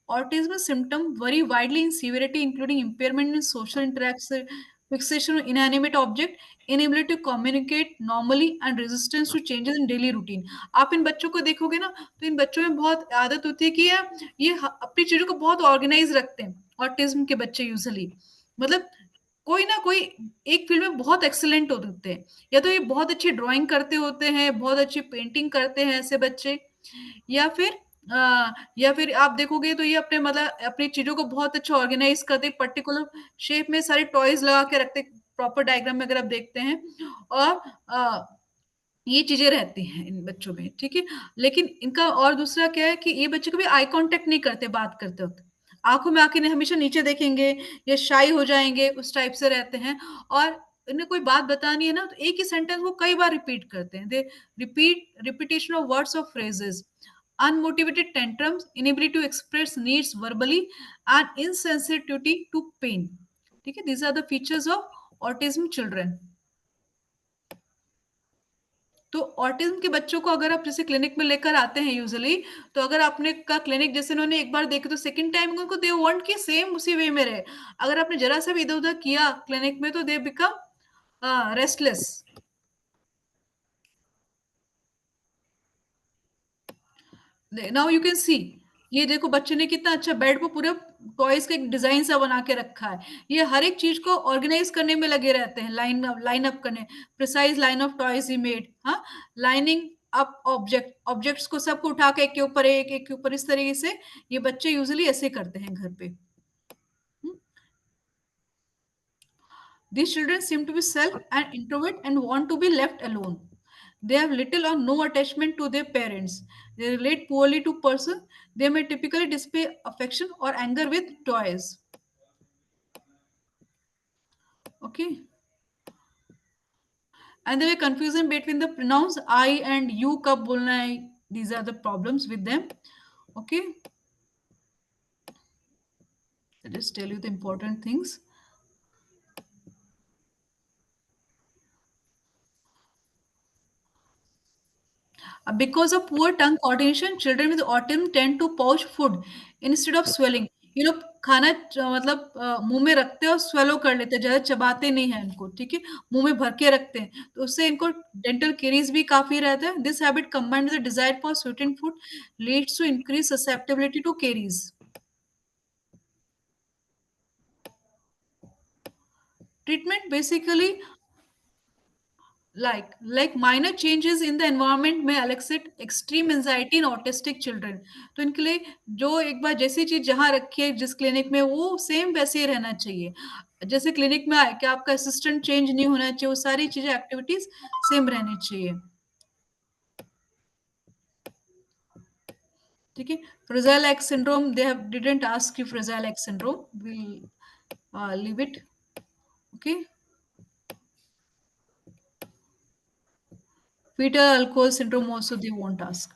[SPEAKER 1] Autism symptoms vary widely in severity, including impairment in social interaction, fixation on inanimate object, inability to communicate normally, and resistance to changes in daily routine. आप इन बच्चों को देखोगे ना, तो इन बच्चों में बहुत आदत होती है कि अपनी चीजों को बहुत ऑर्गेनाइज रखते हैं। ऑटिज्म के बच्चे यूजुअली, मतलब कोई ना कोई एक फील्ड में बहुत एक्सीलेंट होते हैं, या तो ये बहुत अच्छी ड्राइंग करते होते हैं, बहुत अच्छी पेंटिंग करते हैं ऐसे बच्चे, या फिर या फिर आप देखोगे तो ये अपने मतलब अपनी चीजों को बहुत अच्छा ऑर्गेनाइज करते, पर्टिकुलर शेप में सारे टॉयज लगा के रखते, प्रॉपर डायग्राम में अगर आप देखते हैं, और ये चीजें रहती हैं इन बच्चों में। ठीक है, लेकिन इनका और दूसरा क्या है कि ये बच्चे कभी आई कांटेक्ट नहीं करते बात करते वक्त, आंखों में आंखें हमेशा नीचे देखेंगे, या शाई हो जाएंगे, उस टाइप से रहते हैं। और इन्हें कोई बात बतानी है ना, तो एक ही सेंटेंस वो कई बार रिपीट करते हैं। दे रिपीटेशन ऑफ वर्ड्स और phrases, unmotivated tantrums, inability to express needs verbally, and insensitivity to pain. ठीक है, these are the features of autism children. तो ऑटिज्म के बच्चों को अगर आप जैसे क्लिनिक में लेकर आते हैं यूजुअली, तो अगर आपने का क्लिनिक जैसे उन्होंने एक बार देखे, तो सेकंड टाइम उनको दे वांट कि सेम उसी वे में रहे। अगर आपने जरा सा भी इधर उधर किया क्लिनिक में, तो they become restless. Now you can see, ये देखो बच्चे ने कितना अच्छा बेड पे पूरे टॉयज का एक डिजाइन सा बना के रखा है। ये हर एक चीज को ऑर्गेनाइज करने में लगे रहते हैं, लाइन अप करने, precise line of toys he made, हाँ, लाइनिंग अप ऑब्जेक्ट्स को सबको उठा के एक के ऊपर एक के ऊपर, इस तरीके से ये बच्चे यूजुअली ऐसे करते हैं घर पे। These children seem to be self and introvert and want to be left alone. They have little or no attachment to their parents. They relate poorly to person. They may typically display affection or anger with toys. Okay. And there is confusion between the pronouns I and you. Kab bolna hai. These are the problems with them. Okay. I'll just tell you the important things. Because of poor tongue coordination, children with autism tend to pouch food instead of swallowing. ये लोग खाना मतलब मुंह में रखते हैं और swallow कर लेते हैं, ज्यादा चबाते नहीं हैं इनको, ठीक है, मुंह में भर के रखते हैं, तो उससे इनको डेंटल केरीज भी काफी रहता है। This habit combined with the desire for sweetened food leads to increase susceptibility to caries. Treatment basically like minor changes in the environment may elicit extreme anxiety in autistic children। तो इनके लिए जो एक बार जैसी चीज जहां रखी है जिस क्लिनिक में, वो सेम वैसे ही रहना चाहिए। जैसे क्लिनिक में आए कि आपका असिस्टेंट चेंज नहीं होना चाहिए, वो सारी चीजें एक्टिविटीज सेम रहनी चाहिए। ठीक है, fragile x syndrome, they have didn't ask you fragile x syndrome, will leave it. Okay, fetal alcohol syndrome also they won't ask।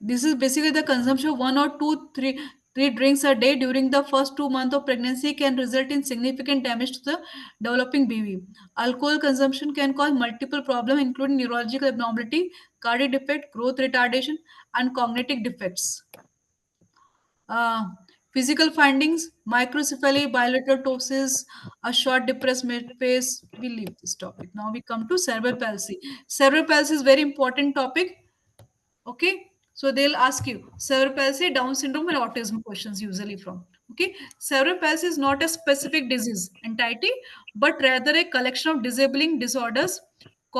[SPEAKER 1] This is basically the consumption of one or two, three drinks a day during the first 2 months of pregnancy can result in significant damage to the developing baby. Alcohol consumption can cause multiple problems, including neurological abnormality, cardiac defect, growth retardation, and cognitive defects. Uh, Physical findings: microcephaly, bilateral ptosis, a short depressed midface. We leave this topic. Now we come to cerebral palsy. Cerebral palsy is very important topic. Okay, so they'll ask you cerebral palsy, Down syndrome, and autism questions usually from. Okay, cerebral palsy is not a specific disease entity, but rather a collection of disabling disorders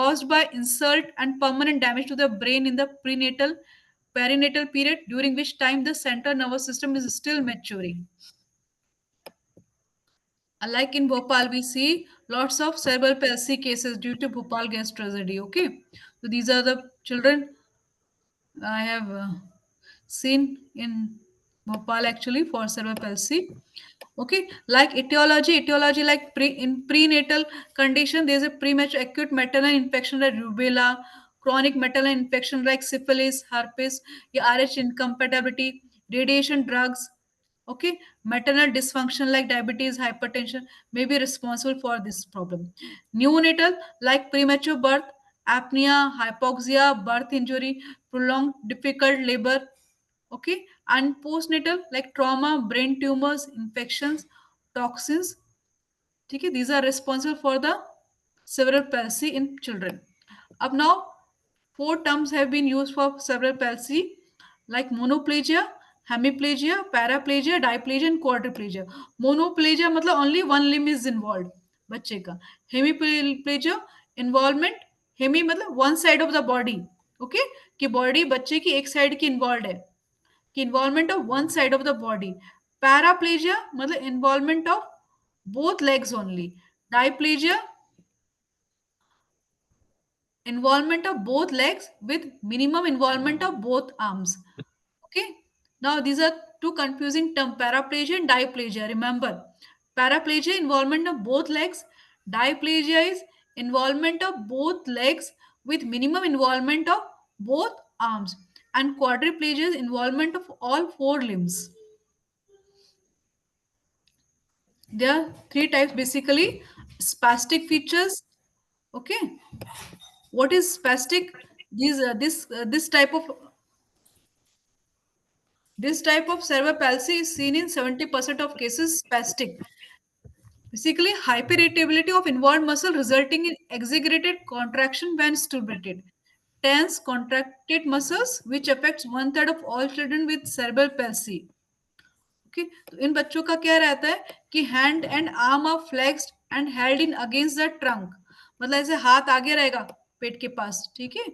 [SPEAKER 1] caused by insult and permanent damage to the brain in the perinatal period, during which time the central nervous system is still maturing. Like in Bhopal, we see lots of cerebral palsy cases due to Bhopal gas tragedy. Okay, so these are the children I have seen in Bhopal actually for cerebral palsy. Okay, like etiology like in prenatal condition, there is a premature acute maternal infection like rubella, chronic maternal infection like syphilis, herpes, RH incompatibility, radiation drugs. Okay, maternal dysfunction like diabetes, hypertension may be responsible for this problem. Neonatal like premature birth, apnea, hypoxia, birth injury, prolonged difficult labor. Okay, and postnatal like trauma, brain tumors, infections, toxins. Okay, these are responsible for the cerebral palsy in children. Up now, four terms have been used for cerebral palsy like monoplegia, hemiplegia, paraplegia, diplegia and quadriplegia। monoplegia मतलब only one limb is involved बच्चे का। hemiplegia involvement, hemi मतलब one side of the body, okay, कि body बच्चे की एक side की involve है, कि involvement of one side of the body. Paraplegia मतलब involvement of both legs only. Diplegia involvement of both legs with minimum involvement of both arms। Okay, Now these are two confusing terms, paraplegia and diplegia. Remember, paraplegia involvement of both legs, diplegia is involvement of both legs with minimum involvement of both arms, and quadriplegia is involvement of all four limbs. There are three types basically. Spastic features. Okay, what is spastic? This type of cerebral palsy is seen in 70% of cases spastic. Basically, hyperirritability of involved muscle resulting in exaggerated contraction when stimulated. Tense, contracted muscles, which affects one third of all children with cerebral palsy. Okay, तो इन बच्चों का क्या रहता है कि hand and arm are flexed and held in against the trunk, मतलब ऐसे हाथ आगे रहेगा पेट के पास, ठीक है,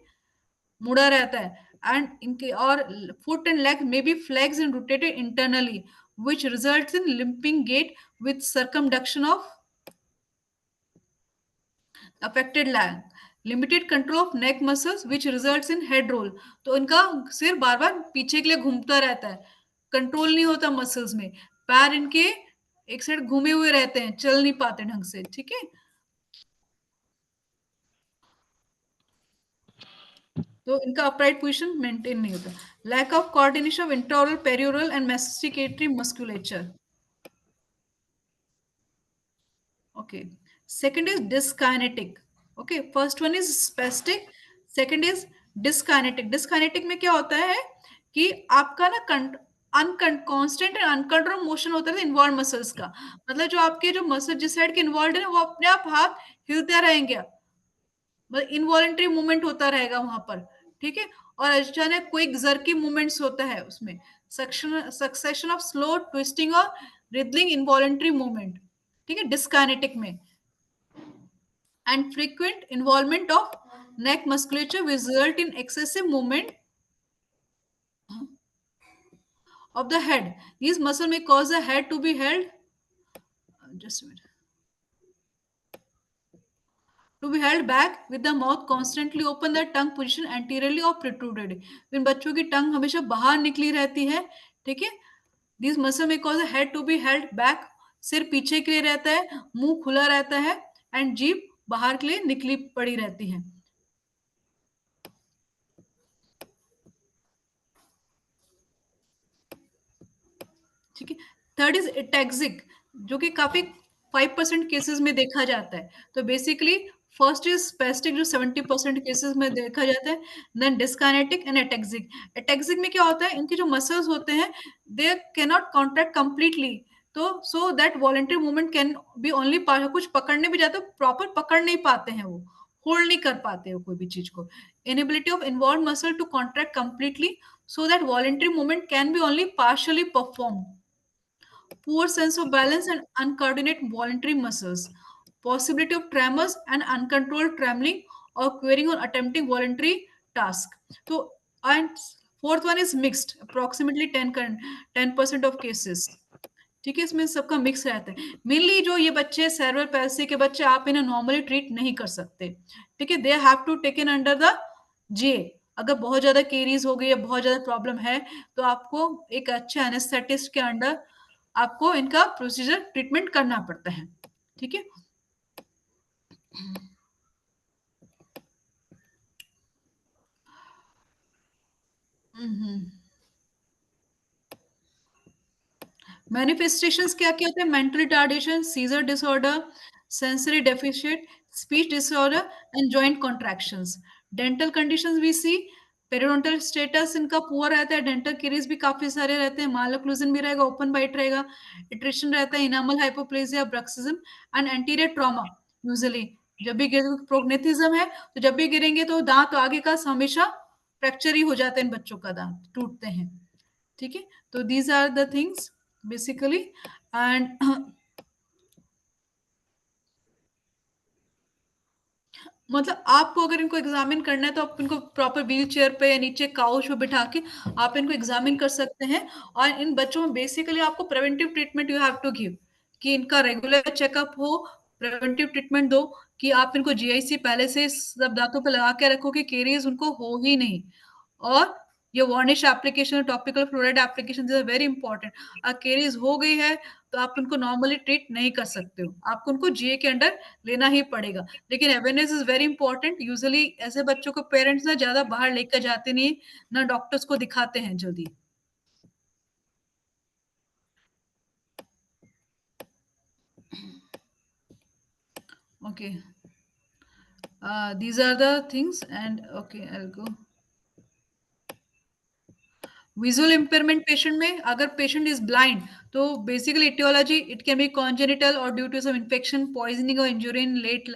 [SPEAKER 1] मुड़ा रहता है, एंड इनके और foot and leg may be flex and rotated internally which results in limping gait with circumduction of affected leg, limited control of neck muscles which results in head roll. तो इनका सिर बार बार पीछे के लिए घूमता रहता है, कंट्रोल नहीं होता मसल्स में, पैर इनके एक साइड घूमे हुए रहते हैं, चल नहीं पाते ढंग से, ठीक है। तो इनका अपराइट पोजीशन मेंटेन नहीं होता। Lack of coordination of intraoral perioral and masticatory musculature. Okay. Second is dyskinetic. Okay. First one is spastic. Second is dyskinetic. Dyskinetic में क्या होता है कि आपका ना कांस्टेंट एंड अनकंट्रोल मोशन होता है इन्वॉल्व मसल्स का, मतलब जो आपके जो मसल जिस साइड के इन्वॉल्व है वो अपने आप हाथ हिलते रहेंगे, मतलब इनवॉलेंट्री मूवमेंट होता रहेगा वहां पर, ठीक है। और अचानक कोई जर्की मूवमेंट्स होता है उसमें, सक्सेशन ऑफ स्लो ट्विस्टिंग और रिदलिंग इनवॉलेंट्री मूवमेंट, ठीक है, डिस्काइनेटिक में। And frequent involvement of neck musculature result in excessive movement of the head. These muscle may cause the head to be held, just a minute, to be held back with the mouth constantly open, the tongue position anteriorly or protruded. इन बच्चों की टंग हमेशा बाहर निकली रहती है, ठीक है। These muscle may cause the head to be held back, सिर पीछे के लिए रहता है, मुंह खुला रहता है, and जीभ बाहर के लिए निकली पड़ी रहती है। ठीक है। थर्ड इज एटैक्सिक, जो कि काफी 5% केसेस में देखा जाता है। तो बेसिकली फर्स्ट इज स्पेस्टिक जो 70% केसेस में देखा जाता है, देन डिस्काइनेटिक एंड एटैक्सिक। एटैक्सिक में क्या होता है, इनके जो मसल्स होते हैं they can not contract completely, तो so that voluntary movement can be only, कुछ पकड़ने भी जाते प्रॉपर पकड़ नहीं पाते हैं, वो होल्ड नहीं कर पाते हो कोई भी चीज को। Inability of involve muscle to contract completely so that voluntary movement can be only partially perform. Poor sense of balance and uncoordinated voluntary muscles, possibility of tremors and uncontrolled trembling or querying or attempting voluntary task. So, and fourth one is mixed, approximately 10% of cases. ठीक है, इसमें सबका mix रहता है। Mainly जो ये बच्चे cerebral palsy के बच्चे, आप इन्हें नॉर्मली ट्रीट नहीं कर सकते, ठीक है, they have to taken under the J. अगर बहुत ज्यादा केरीज हो गई या बहुत ज्यादा प्रॉब्लम है तो आपको एक अच्छे एनेस्थेटिस्ट के अंडर आपको इनका प्रोसीजर ट्रीटमेंट करना पड़ता है, ठीक है। मैनिफेस्टेशंस क्या क्या होते हैं, mental retardation, scissor disorder, sensory deficit, speech disorder and joint contractions. Dental conditions भी सी, पेरिडोंटल स्टेटस इनका पुअर रहता है, डेंटल केरीज भी काफी सारे रहते हैं, मालोक्लूजन भी रहेगा, ओपन बाइट रहेगा, इट्रेशन रहता है, enamel hypoplasia, bruxism and anterior trauma. Usually जब भी प्रोग्नेथिज्म है तो जब भी गिरेंगे तो दांत आगे का हमेशा फ्रैक्चर ही हो जाता है, इन बच्चों का दांत टूटते हैं, ठीक है। तो these are the things basically, and मतलब आपको अगर इनको एग्जामिन करना है तो आप इनको प्रॉपर व्हील चेयर पे या नीचे काउच पे बिठा के आप इनको एग्जामिन कर सकते हैं। और इन बच्चों में बेसिकली आपको preventive treatment you have to give, कि इनका रेगुलर चेकअप हो, प्रिवेंटिव ट्रीटमेंट दो, कि आप इनको जीआईसी पहले से सब दांतों पे लगा के रखो कि केरीज उनको हो ही नहीं। और ये varnish application, topical fluoride application is very important. Caries हो गई है तो आप उनको नॉर्मली ट्रीट नहीं कर सकते हो, आपको उनको जीए के अंडर लेना ही पड़ेगा। लेकिन awareness is very important. Usually ऐसे बच्चों को पेरेंट्स ना ज्यादा बाहर लेकर जाते नहीं, ना डॉक्टर्स को दिखाते हैं जल्दी। Okay, these are the things, and okay, I'll go. Visual impairment patient में, अगर पेशेंट इज ब्लाइंड तो basically aetiology it can be congenital और due to some infection, poisoning और इंजुरी इन लेट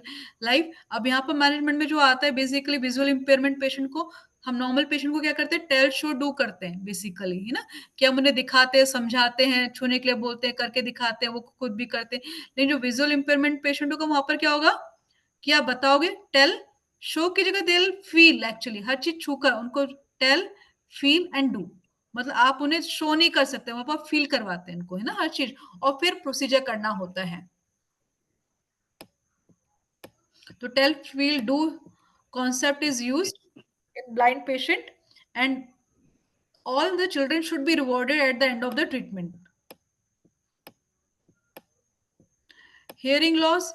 [SPEAKER 1] लाइफ। अब यहाँ पर मैनेजमेंट में जो आता है बेसिकली विजुअल इम्पेयरमेंट पेशेंट को, हम नॉर्मल पेशेंट को क्या करते हैं, टेल शो डू करते हैं बेसिकली, है ना, कि हम उन्हें दिखाते हैं, समझाते हैं, छूने के लिए बोलते हैं, करके दिखाते हैं, वो खुद भी करते हैं। लेकिन जो विजुअल इम्पेयरमेंट पेशेंट होगा वहां पर क्या होगा कि आप बताओगे, टेल शो की जगह दे फील, एक्चुअली हर चीज छूकर उनको टेल फील एंड डू, मतलब आप उन्हें शो नहीं कर सकते, वहां पर फील करवाते हैं इनको, है ना, हर चीज, और फिर प्रोसीजर करना होता है। तो tell feel do concept is used in blind patient, and all the children should be rewarded at the end of the treatment. Hearing loss,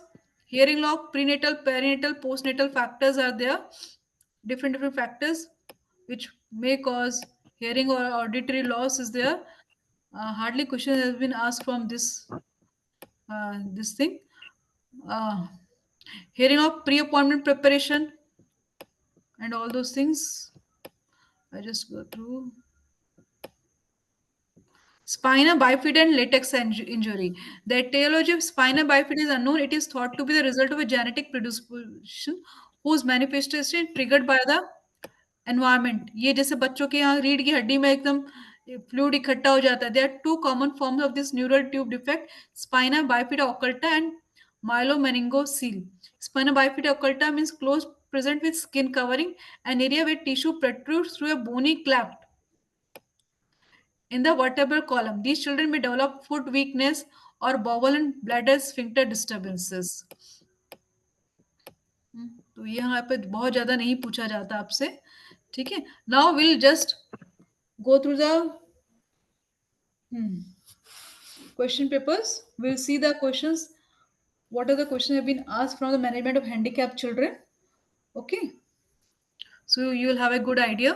[SPEAKER 1] hearing loss, prenatal, perinatal, postnatal factors are there, different factors which may cause hearing or auditory loss is there. Hardly question has been asked from this thing. uh, Hearing of pre-appointment preparation and all those things. I just go through. Spina bifida and latex injury. The etiology of spina bifida is unknown. It is thought to be the result of a genetic predisposition whose manifestation is triggered by the environment. ये जैसे बच्चों के यहाँ रीढ़ की हड्डी में एकदम फ्लूइड इकट्ठा हो जाता है। There are two common forms of this neural tube defect, spina bifida occulta and myelomeningocele. Spina bifida occulta means close present with skin covering an area where tissue protrudes through a bony cleft in the vertebral column. These children may develop foot weakness or bowel and bladder sphincter disturbances. तो ये यहाँ पे बहुत ज्यादा नहीं पूछा जाता आपसे, ठीक है। Now will just go through the question papers. We'll see the questions. What are the questions have been asked from the management of handicapped children? Okay. So you will have a good idea.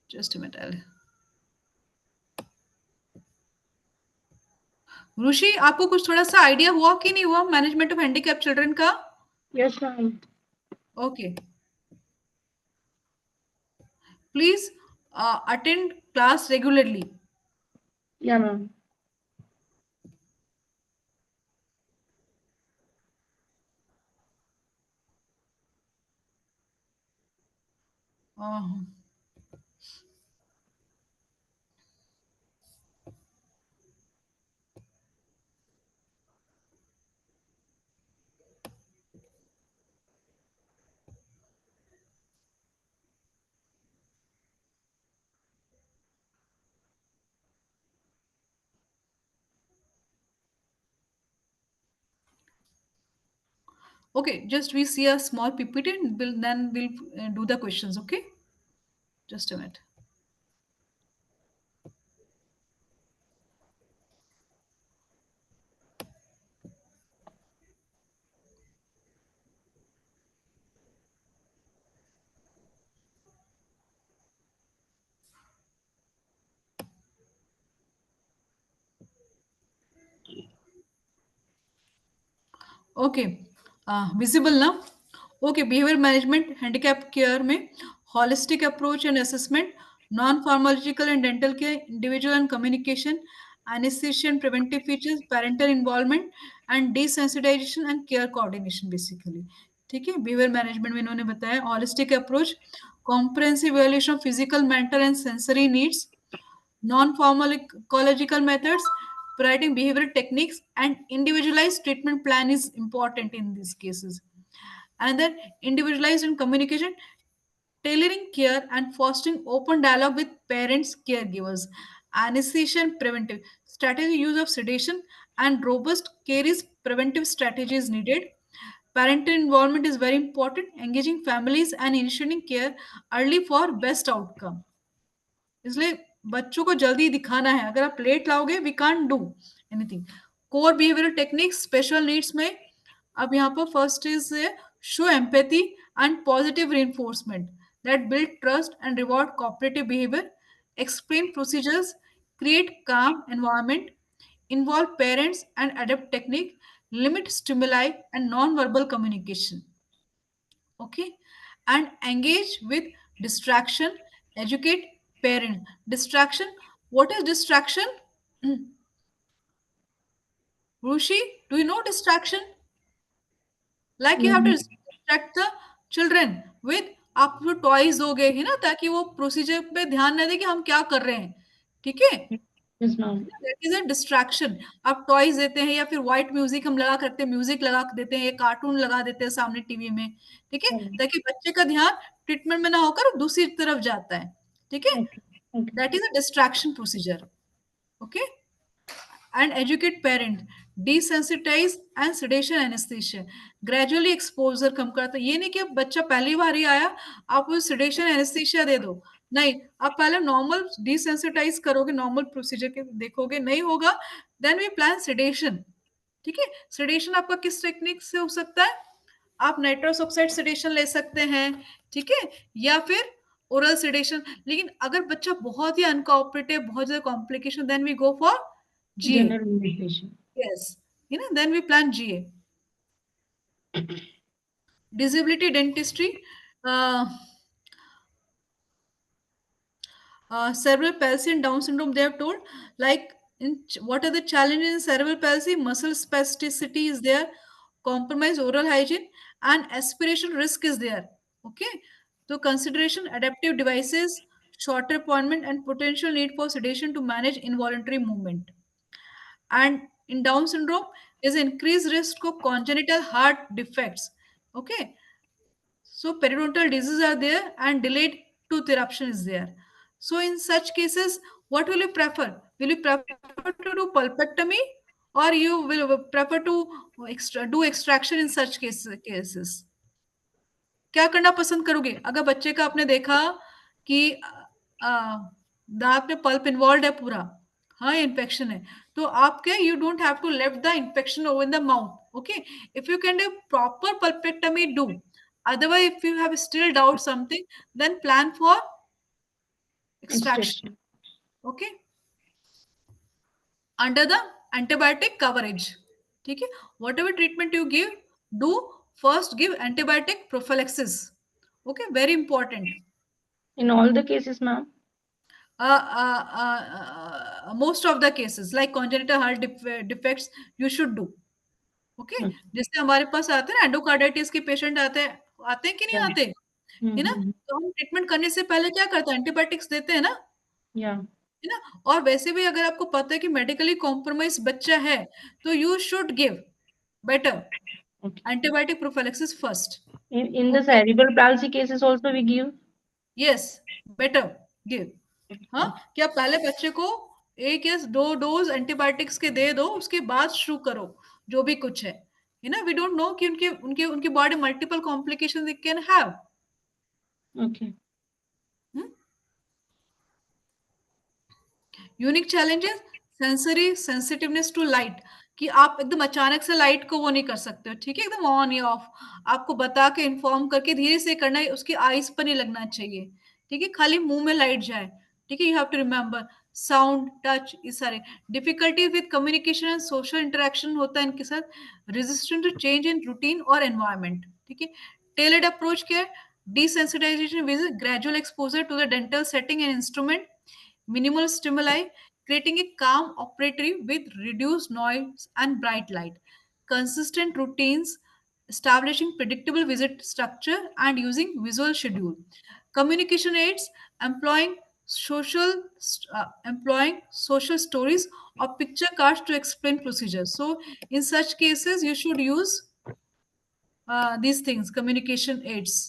[SPEAKER 1] Just a minute. ऋषि, आपको कुछ थोड़ा सा idea हुआ कि नहीं हुआ management of handicap children का?
[SPEAKER 2] Yes, ma'am.
[SPEAKER 1] Okay, please attend class regularly.
[SPEAKER 2] Yeah, ma'am. Okay, just we see a small PPT and then we'll do the questions. Okay, just a minute. Okay, visible ना? Okay, behaviour management handicap care में holistic approach and assessment, non pharmacological and dental care, individual and communication, anesthesia and preventive features, parental involvement and desensitization and care coordination basically, ठीक है। Behaviour management में इन्होंने बताया holistic approach, comprehensive evaluation of physical, mental and sensory needs, non-pharmacological methods, providing behavioral techniques, and individualized treatment plan is important in these cases. And then individualized and communication, tailoring care and fostering open dialogue with parents, caregivers. anesthesia and preventive strategy, use of sedation and robust care is preventive strategy is needed. Parental involvement is very important, engaging families and initiating care early for best outcome. इसलिए बच्चों को जल्दी दिखाना है, अगर आप late लाओगे we can't do anything. Core behavioural techniques special needs में, अब यहाँ पर first is show empathy and positive reinforcement that build trust and reward cooperative behavior, explain procedures, create calm environment, involve parents and adapt technique, limit stimuli and non-verbal communication. Okay, and engage with distraction, educate parent. Distraction, what is distraction? Rushi, do you know distraction? Like you have to
[SPEAKER 4] Mhm.
[SPEAKER 2] distract the children with, आप जो toys दोगे है ना, ताकि वो procedure पे ध्यान न दे कि हम क्या कर रहे हैं. ठीक है,
[SPEAKER 4] Yes, ma'am.
[SPEAKER 2] That is a distraction. आप टॉयज देते हैं या फिर व्हाइट म्यूजिक हम लगा करते हैं, म्यूजिक लगा के देते हैं, या कार्टून लगा देते हैं सामने टीवी में. ठीक है,
[SPEAKER 4] Okay.
[SPEAKER 2] ताकि बच्चे का ध्यान ट्रीटमेंट में ना होकर दूसरी तरफ जाता है. ठीक है,
[SPEAKER 4] Okay. Okay.
[SPEAKER 2] That is a distraction procedure. Okay, and educate parent, desensitize and sedation anesthesia, gradually exposure कम करता है. ये नहीं कि अब बच्चा पहली बार ही आया आप उसे sedation anesthesia दे दो, नहीं, आप पहले नॉर्मल डिसेंसिटाइज करोगे, नॉर्मल प्रोसीजर के देखोगे, नहीं होगा देन वी प्लान sedation. ठीक है, sedation आपका किस टेक्निक से हो सकता है, आप नाइट्रस ऑक्साइड sedation ले सकते हैं. ठीक है, या फिर ओरल sedation. लेकिन अगर बच्चा बहुत ही अनकोऑपरेटिव, बहुत ज्यादा complication, then we go for GA.
[SPEAKER 4] General medication.
[SPEAKER 2] Yes, then we plan GA. Disability dentistry, uh, cerebral palsy and Down syndrome. They have told, like, what are the challenges in cerebral palsy? Muscle spasticity is there, compromised oral hygiene, and aspiration risk is there. Okay, so consideration adaptive devices, shorter appointment, and potential need for sedation to manage involuntary movement. And in Down syndrome, is increased risk of congenital heart defects. Okay, so periodontal diseases are there and delayed tooth eruption is there. So in such cases, what will you prefer? Will you prefer to do pulpectomy, or you will prefer to do extraction in such cases? क्या करना पसंद करोगे अगर बच्चे का आपने देखा कि दांत में पल्प इन्वॉल्व है पूरा, हाँ इन्फेक्शन है, तो आपके you don't have to left the infection over in the mouth. Okay, if you can do proper pulpectomy do, otherwise if you have still doubt something, then plan for extraction.
[SPEAKER 4] Extraction.
[SPEAKER 2] Okay, under the antibiotic coverage. ठीक है, whatever treatment you give, do first give antibiotic prophylaxis. Okay, very important.
[SPEAKER 4] In all the cases, ma'am.
[SPEAKER 2] Most of the cases like congenital heart defects you should do. Okay,
[SPEAKER 4] Okay.
[SPEAKER 2] जैसे हमारे पास आते हैं ना endocarditis के patient आते हैं कि नहीं
[SPEAKER 4] Yeah.
[SPEAKER 2] आते, है ना,
[SPEAKER 4] Mm-hmm.
[SPEAKER 2] तो हम ट्रीटमेंट करने से पहले क्या करते हैं, एंटीबायोटिक्स देते हैं ना,
[SPEAKER 4] Yeah.
[SPEAKER 2] है ना. और वैसे भी अगर आपको पता है कि मेडिकली कॉम्प्रोमाइज बच्चा है, तो you should give better
[SPEAKER 4] Okay.
[SPEAKER 2] Antibiotic prophylaxis first.
[SPEAKER 4] In the cerebral palsy cases also we give.
[SPEAKER 2] Yes, better give. हाँ,
[SPEAKER 4] Okay.
[SPEAKER 2] क्या पहले बच्चे को एक या दो डोज एंटीबायोटिक्स के दे दो, उसके बाद शुरू करो जो भी कुछ है ना. वी डोंट नो कि उनके उनके उनकी body multiple complication it can have.
[SPEAKER 4] Okay.
[SPEAKER 2] Unique challenges, sensory sensitiveness to light, कि आप एकदम अचानक से लाइट को वो नहीं कर सकते हो. ठीक है, एकदम ऑन या ऑफ आपको बता के इन्फॉर्म करके धीरे से करना है, उसकी आईज पर नहीं लगना चाहिए. ठीक है, खाली मुंह में लाइट जाए. ठीक है, you have to remember sound touch, ये सारे difficulty with communication and social interaction होता है इनके साथ, resistant to change in routine और एनवायरमेंट. ठीक है, टेलर्ड अप्रोच क्या है, desensitization with gradual exposure to the dental setting and instrument, minimal stimuli, creating a calm operatory with reduced noise and bright light, consistent routines, establishing predictable visit structure, and using visual schedule. Communication aids, employing employing social stories or picture cards to explain procedures. So in such cases, you should use these things, communication aids.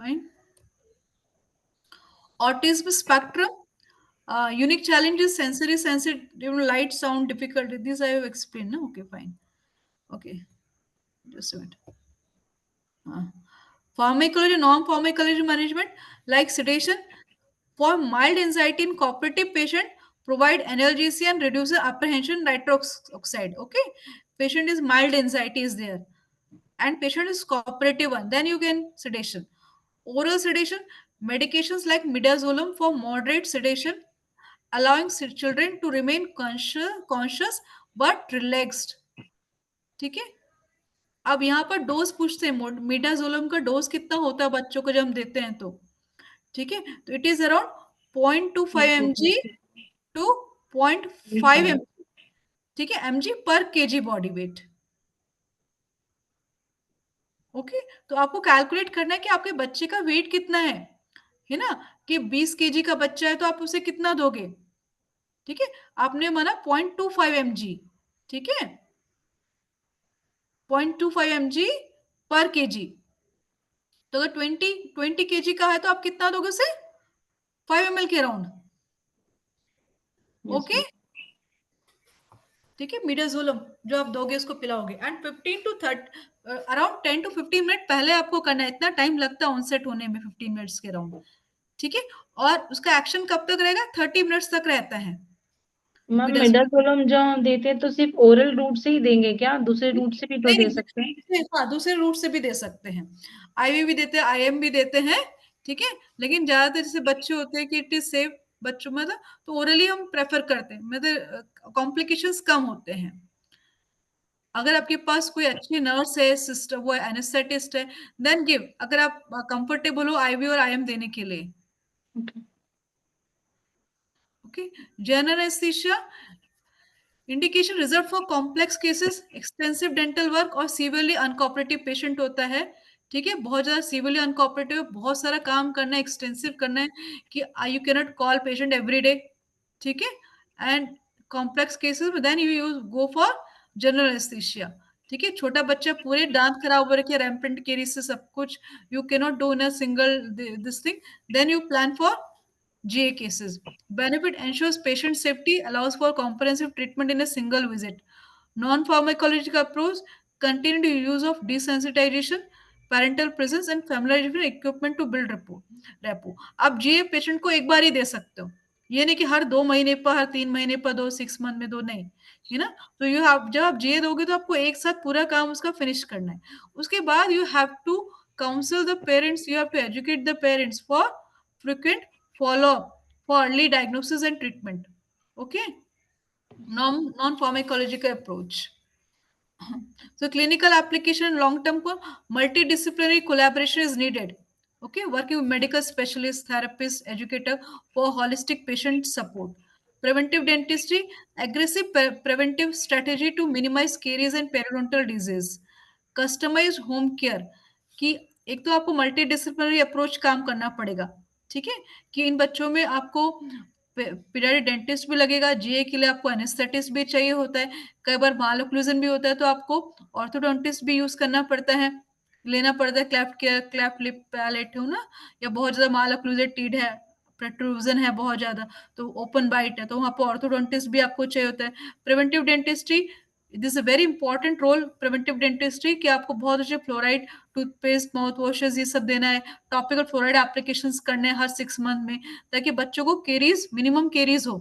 [SPEAKER 2] fine. Autism spectrum. Unique challenges, sensory sensitive, light, sound, difficulty. These I have explained. No? Okay, fine. Okay, just a minute. Uh, Pharmacology, non-pharmacology management, like sedation, for mild anxiety in cooperative patient, provide analgesia and reduce the apprehension nitrox oxide. Okay, patient is mild anxiety is there, and patient is cooperative one. Then you can sedation. Oral sedation, medications like midazolam for moderate sedation, allowing children to remain conscious but relaxed. ठीक है. अब यहाँ पर dose पूछते हैं, midazolam का dose कितना होता है बच्चों को जब हम देते हैं तो. ठीक है, तो it is around 0.25 mg to 0.5 mg. ठीक है, mg पर केजी बॉडी वेट. ओके, तो आपको कैलकुलेट करना है कि आपके बच्चे का वेट कितना है ना, कि 20 केजी का बच्चा है तो आप उसे कितना दोगे. ठीक है, आपने माना 0.25 mg. ठीक है, 0.25 mg पर केजी. तो अगर 20 केजी का है तो आप कितना दोगे उसे, 5 ml के अराउंड.
[SPEAKER 4] Yes,
[SPEAKER 2] ओके, ठीक है, मिडाजोलम जो आप दोगे उसको पिलाओगे, and 15 to 30 around 10 to 15 minute पहले आपको करना है. इतना टाइम लगता है ऑनसेट होने में 15 मिनट्स के अराउंड. ठीक है, और उसका एक्शन कब तक रहेगा, 30 मिनट्स तक रहता है.
[SPEAKER 4] मैम
[SPEAKER 2] मिडाजोलम
[SPEAKER 4] मिडाजोलम जो देते हैं तो सिर्फ ओरल रूट से ही देंगे क्या, दूसरे रूट से भी तो
[SPEAKER 2] नहीं
[SPEAKER 4] दे
[SPEAKER 2] नहीं,
[SPEAKER 4] सकते हैं?
[SPEAKER 2] हाँ दूसरे रूट से भी दे सकते हैं. आईवी भी देते हैं, आईएम भी देते हैं. ठीक है, लेकिन ज्यादातर जैसे बच्चे होते हैं कि इट इज सेफ बच्चों में, तो ओरली हम प्रेफर करते हैं, मतलब कॉम्प्लिकेशंस कम होते हैं. अगर आपके पास कोई अच्छी नर्स है, सिस्टर, वो एनेस्थेटिस्ट है, देन गिव, अगर आप कंफर्टेबल हो आईवी और आईएम देने के लिए.
[SPEAKER 4] Okay.
[SPEAKER 2] Okay, general anaesthesia indication reserve for complex cases, extensive dental work और सीवियरली अनकोऑपरेटिव पेशेंट होता है. ठीक है, बहुत ज्यादा सीवियरली अनकोऑपरेटिव, बहुत सारा काम करना है, एक्सटेंसिव करना है, कि you cannot call patient every day. ठीक है, एंड कॉम्प्लेक्स केसेस में then you use go for general anaesthesia. ठीक है, छोटा बच्चा पूरे दांत खराब हो रखे, रैम्पेंट केरीज से सब कुछ, you cannot do in a single this thing, then you plan for GA cases. Benefit ensures patient safety, allows for comprehensive treatment in a single visit. Non-pharmacological approach, continued use of desensitization, parental presence and familiarization equipment to build repo. आप GA patient को एक बार ही दे सकते हो, ये नहीं कि हर 2 महीने पर, हर 3 महीने पर दो, 6 मंथ में दो, नहीं है ना. तो यू हैव, जब आप GA दोगे तो आपको एक साथ पूरा काम उसका फिनिश करना है. उसके बाद you have to counsel the parents, you have to educate the parents for frequent follow-up for early diagnosis and treatment. Okay, non-pharmacological approach. So clinical application and long-term multidisciplinary collaboration is needed. Okay, working with medical specialists, therapists, educator for holistic patient support. Preventive dentistry, aggressive preventive strategy to minimize caries and periodontal disease. Customized home care, कि एक तो आपको multi disciplinary approach काम करना पड़ेगा. ठीक है, कि इन बच्चों में आपको पीडियाट्रिक डेंटिस्ट भी लगेगा, जीए के लिए आपको एनेस्थेटिस्ट भी चाहिए होता है, कई बार माल ओक्लूजन भी होता है तो आपको ऑर्थोडोंटिस्ट भी यूज करना पड़ता है, लेना पड़ता है, cleft care, cleft lip palate हो ना, या बहुत ज्यादा माल ओक्लूजेड टीथ है, प्रोट्रूजन है बहुत ज्यादा, तो ओपन बाइट है, तो वहाँ पर ऑर्थोडोंटिस्ट भी आपको चाहिए होता है. Preventive dentistry, this a very important role preventive dentistry, कि आपको बहुत अच्छे फ्लोराइड टूथपेस्ट, माउथ वॉशेस ये सब देना है, टॉपिकल फ्लोराइड एप्लीकेशंस करने हैं हर 6 मंथ में, ताकि बच्चों को केरीज, मिनिमम केरीज हो,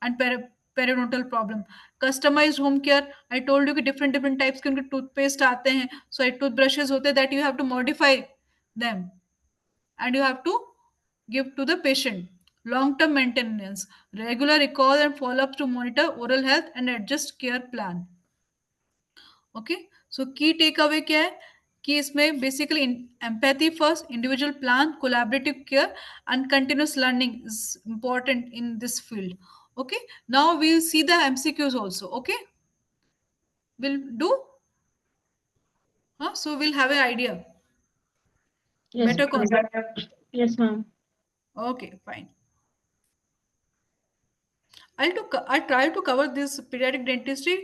[SPEAKER 2] and periodontal problem. Customized home care, I told you कि डिफरेंट डिफरेंट टाइप्स के उनके टूथपेस्ट आते हैं, सो टूथ ब्रशेज होते हैं, that you have to modify them and you have to give to the patient. Long-term maintenance, regular recall and follow-up to monitor oral health and adjust care plan. Okay, so key take away क्या है, कि इसमें basically empathy first, individual plan, collaborative care and continuous learning is important in this field. Okay, now we will see the MCQs also. Okay, will do, so will have a idea,
[SPEAKER 4] Yes,
[SPEAKER 2] better concept.
[SPEAKER 4] yes, ma'am.
[SPEAKER 2] Okay, fine. I'll try to cover this pediatric dentistry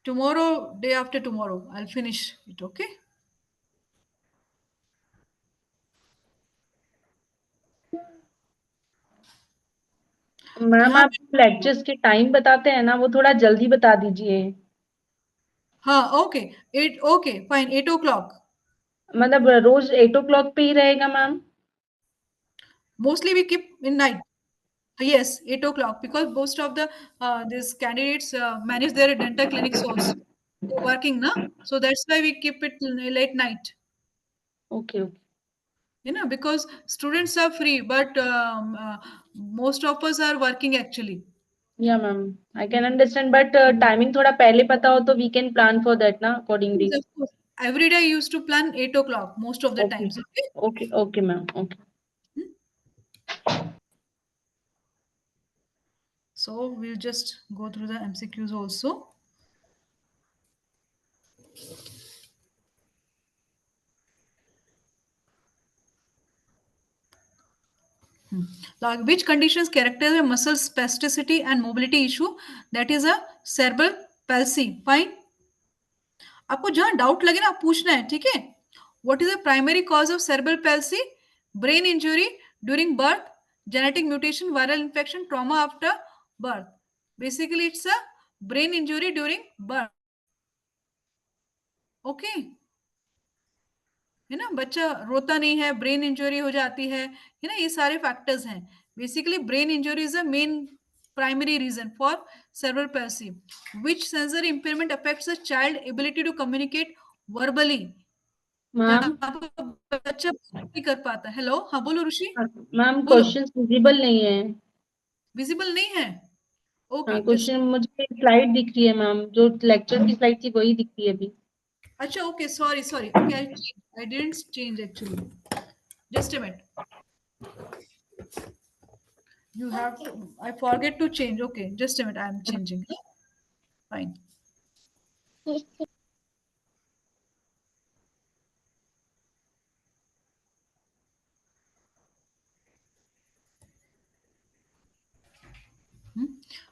[SPEAKER 2] tomorrow, day after tomorrow. I'll finish it. Okay.
[SPEAKER 4] Ma'am
[SPEAKER 1] यहाँ
[SPEAKER 4] आप lectures के time बताते हैं ना, वो थोड़ा जल्दी बता दीजिए।
[SPEAKER 1] हाँ ओके, 8 ओके फाइन, 8 o'clock.
[SPEAKER 4] मतलब रोज 8 o'clock पे ही रहेगा ma'am?
[SPEAKER 1] Mostly we keep in night. Yes, 8 o'clock, because most of the these candidates manage their dental clinics also. They're working, na? So that's why we keep it late night.
[SPEAKER 4] Okay okay.
[SPEAKER 1] Because students are free, but most of us are working actually.
[SPEAKER 4] Yeah ma'am, I can understand, but timing थोड़ा पहले पता हो तो we can plan for that ना accordingly.
[SPEAKER 1] Yes, of course. Every day I used to plan 8 o'clock most of the
[SPEAKER 4] okay
[SPEAKER 1] times. Okay.
[SPEAKER 4] Okay okay ma'am, okay.
[SPEAKER 1] So we'll just go through the MCQs also. Like which conditions characterize a muscle spasticity and mobility issue? That is a cerebral palsy. Fine. आपको जहां doubt लगे ना आप पूछना है, ठीक है? What is the primary cause of cerebral palsy? Brain injury during birth, genetic mutation, viral infection, trauma after birth. Basically it's a brain injury during birth. Okay, है ना? बच्चा रोता नहीं है, ब्रेन इंजरी हो जाती है ना? ये सारे फैक्टर्स हैं। Basically brain injury is a main primary reason for cerebral palsy. Which sensory impairment affects a child ability to communicate verbally?
[SPEAKER 4] Ma'am
[SPEAKER 1] जहाँ पर बच्चा नहीं कर पाता। हेलो, हाँ बोलो ऋषि,
[SPEAKER 4] मैम
[SPEAKER 1] बोलो।
[SPEAKER 4] क्वेश्चन विजिबल नहीं है।
[SPEAKER 1] विजिबल नहीं है? ओके
[SPEAKER 4] हाँ,
[SPEAKER 1] जस्ट,
[SPEAKER 4] क्वेश्चन मुझे स्लाइड दिख रही है मैम, जो लेक्चर की स्लाइड थी वही दिख रही है अभी।
[SPEAKER 1] अच्छा okay, sorry sorry, okay I didn't change actually, just a minute, you have to, I forget to change, okay just a minute, I am changing, fine.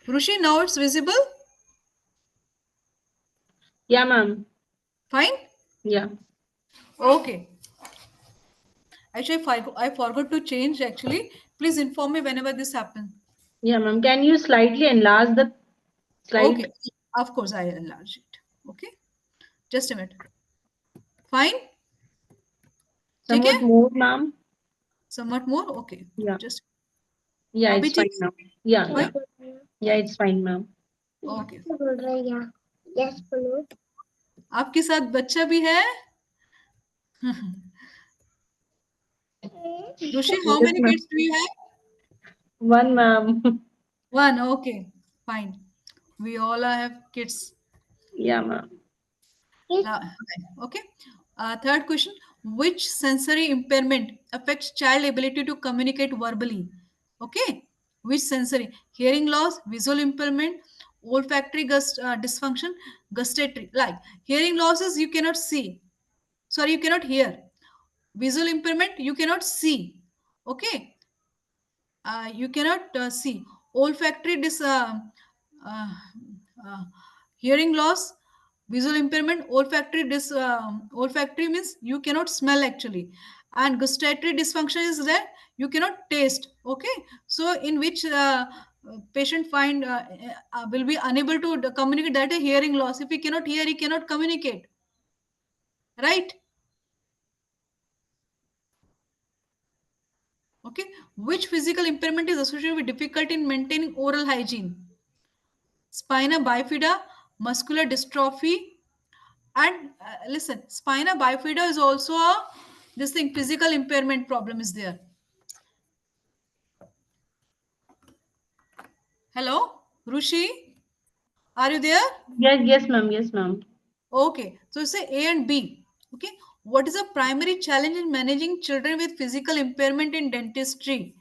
[SPEAKER 1] Rishi, now it's visible?
[SPEAKER 4] Yeah ma'am.
[SPEAKER 1] Fine,
[SPEAKER 4] yeah
[SPEAKER 1] okay. Actually, I forgot to change actually. Please inform me whenever this happens.
[SPEAKER 4] या ma'am, can you slightly enlarge the
[SPEAKER 1] Okay,
[SPEAKER 4] slide?
[SPEAKER 1] of course I enlarge it. Okay, just a minute. Fine, ठीक है?
[SPEAKER 4] Somewhat मोर ma'am.
[SPEAKER 1] Somewhat more. Okay,
[SPEAKER 4] या
[SPEAKER 1] just
[SPEAKER 4] या
[SPEAKER 1] अभी
[SPEAKER 4] it's
[SPEAKER 1] ठीक
[SPEAKER 4] fine
[SPEAKER 1] है?
[SPEAKER 4] Ma'am. या
[SPEAKER 1] Fine.
[SPEAKER 4] या इट्स फाइन मैम।
[SPEAKER 1] Okay. आपके साथ बच्चा भी है? Rushi, how
[SPEAKER 4] yes
[SPEAKER 1] many
[SPEAKER 4] ma'am,
[SPEAKER 1] kids do you have?
[SPEAKER 4] One ma'am.
[SPEAKER 1] One. Okay, fine. We all have kids.
[SPEAKER 4] या ma'am.
[SPEAKER 1] Now, okay. Third question. Which sensory impairment affects child ability to communicate verbally? Okay. Which sensory? Hearing loss, visual impairment, olfactory dysfunction, gustatory. Like hearing losses, you cannot see. Sorry, you cannot hear. Visual impairment, you cannot see. Okay. You cannot see. Olfactory uh, uh, hearing loss, visual impairment, olfactory means you cannot smell actually, and gustatory dysfunction is that you cannot taste. Okay, so in which patient find will be unable to communicate, that a hearing loss. If he cannot hear, he cannot communicate, right? Okay, which physical impairment is associated with difficulty in maintaining oral hygiene? Spina bifida, muscular dystrophy, and listen, spina bifida is also a this thing, physical impairment problem is there. Hello, Rushi, are you there?
[SPEAKER 4] Yes yes ma'am, yes ma'am.
[SPEAKER 1] Okay, so say A and B. Okay, what is the primary challenge in managing children with physical impairment in dentistry?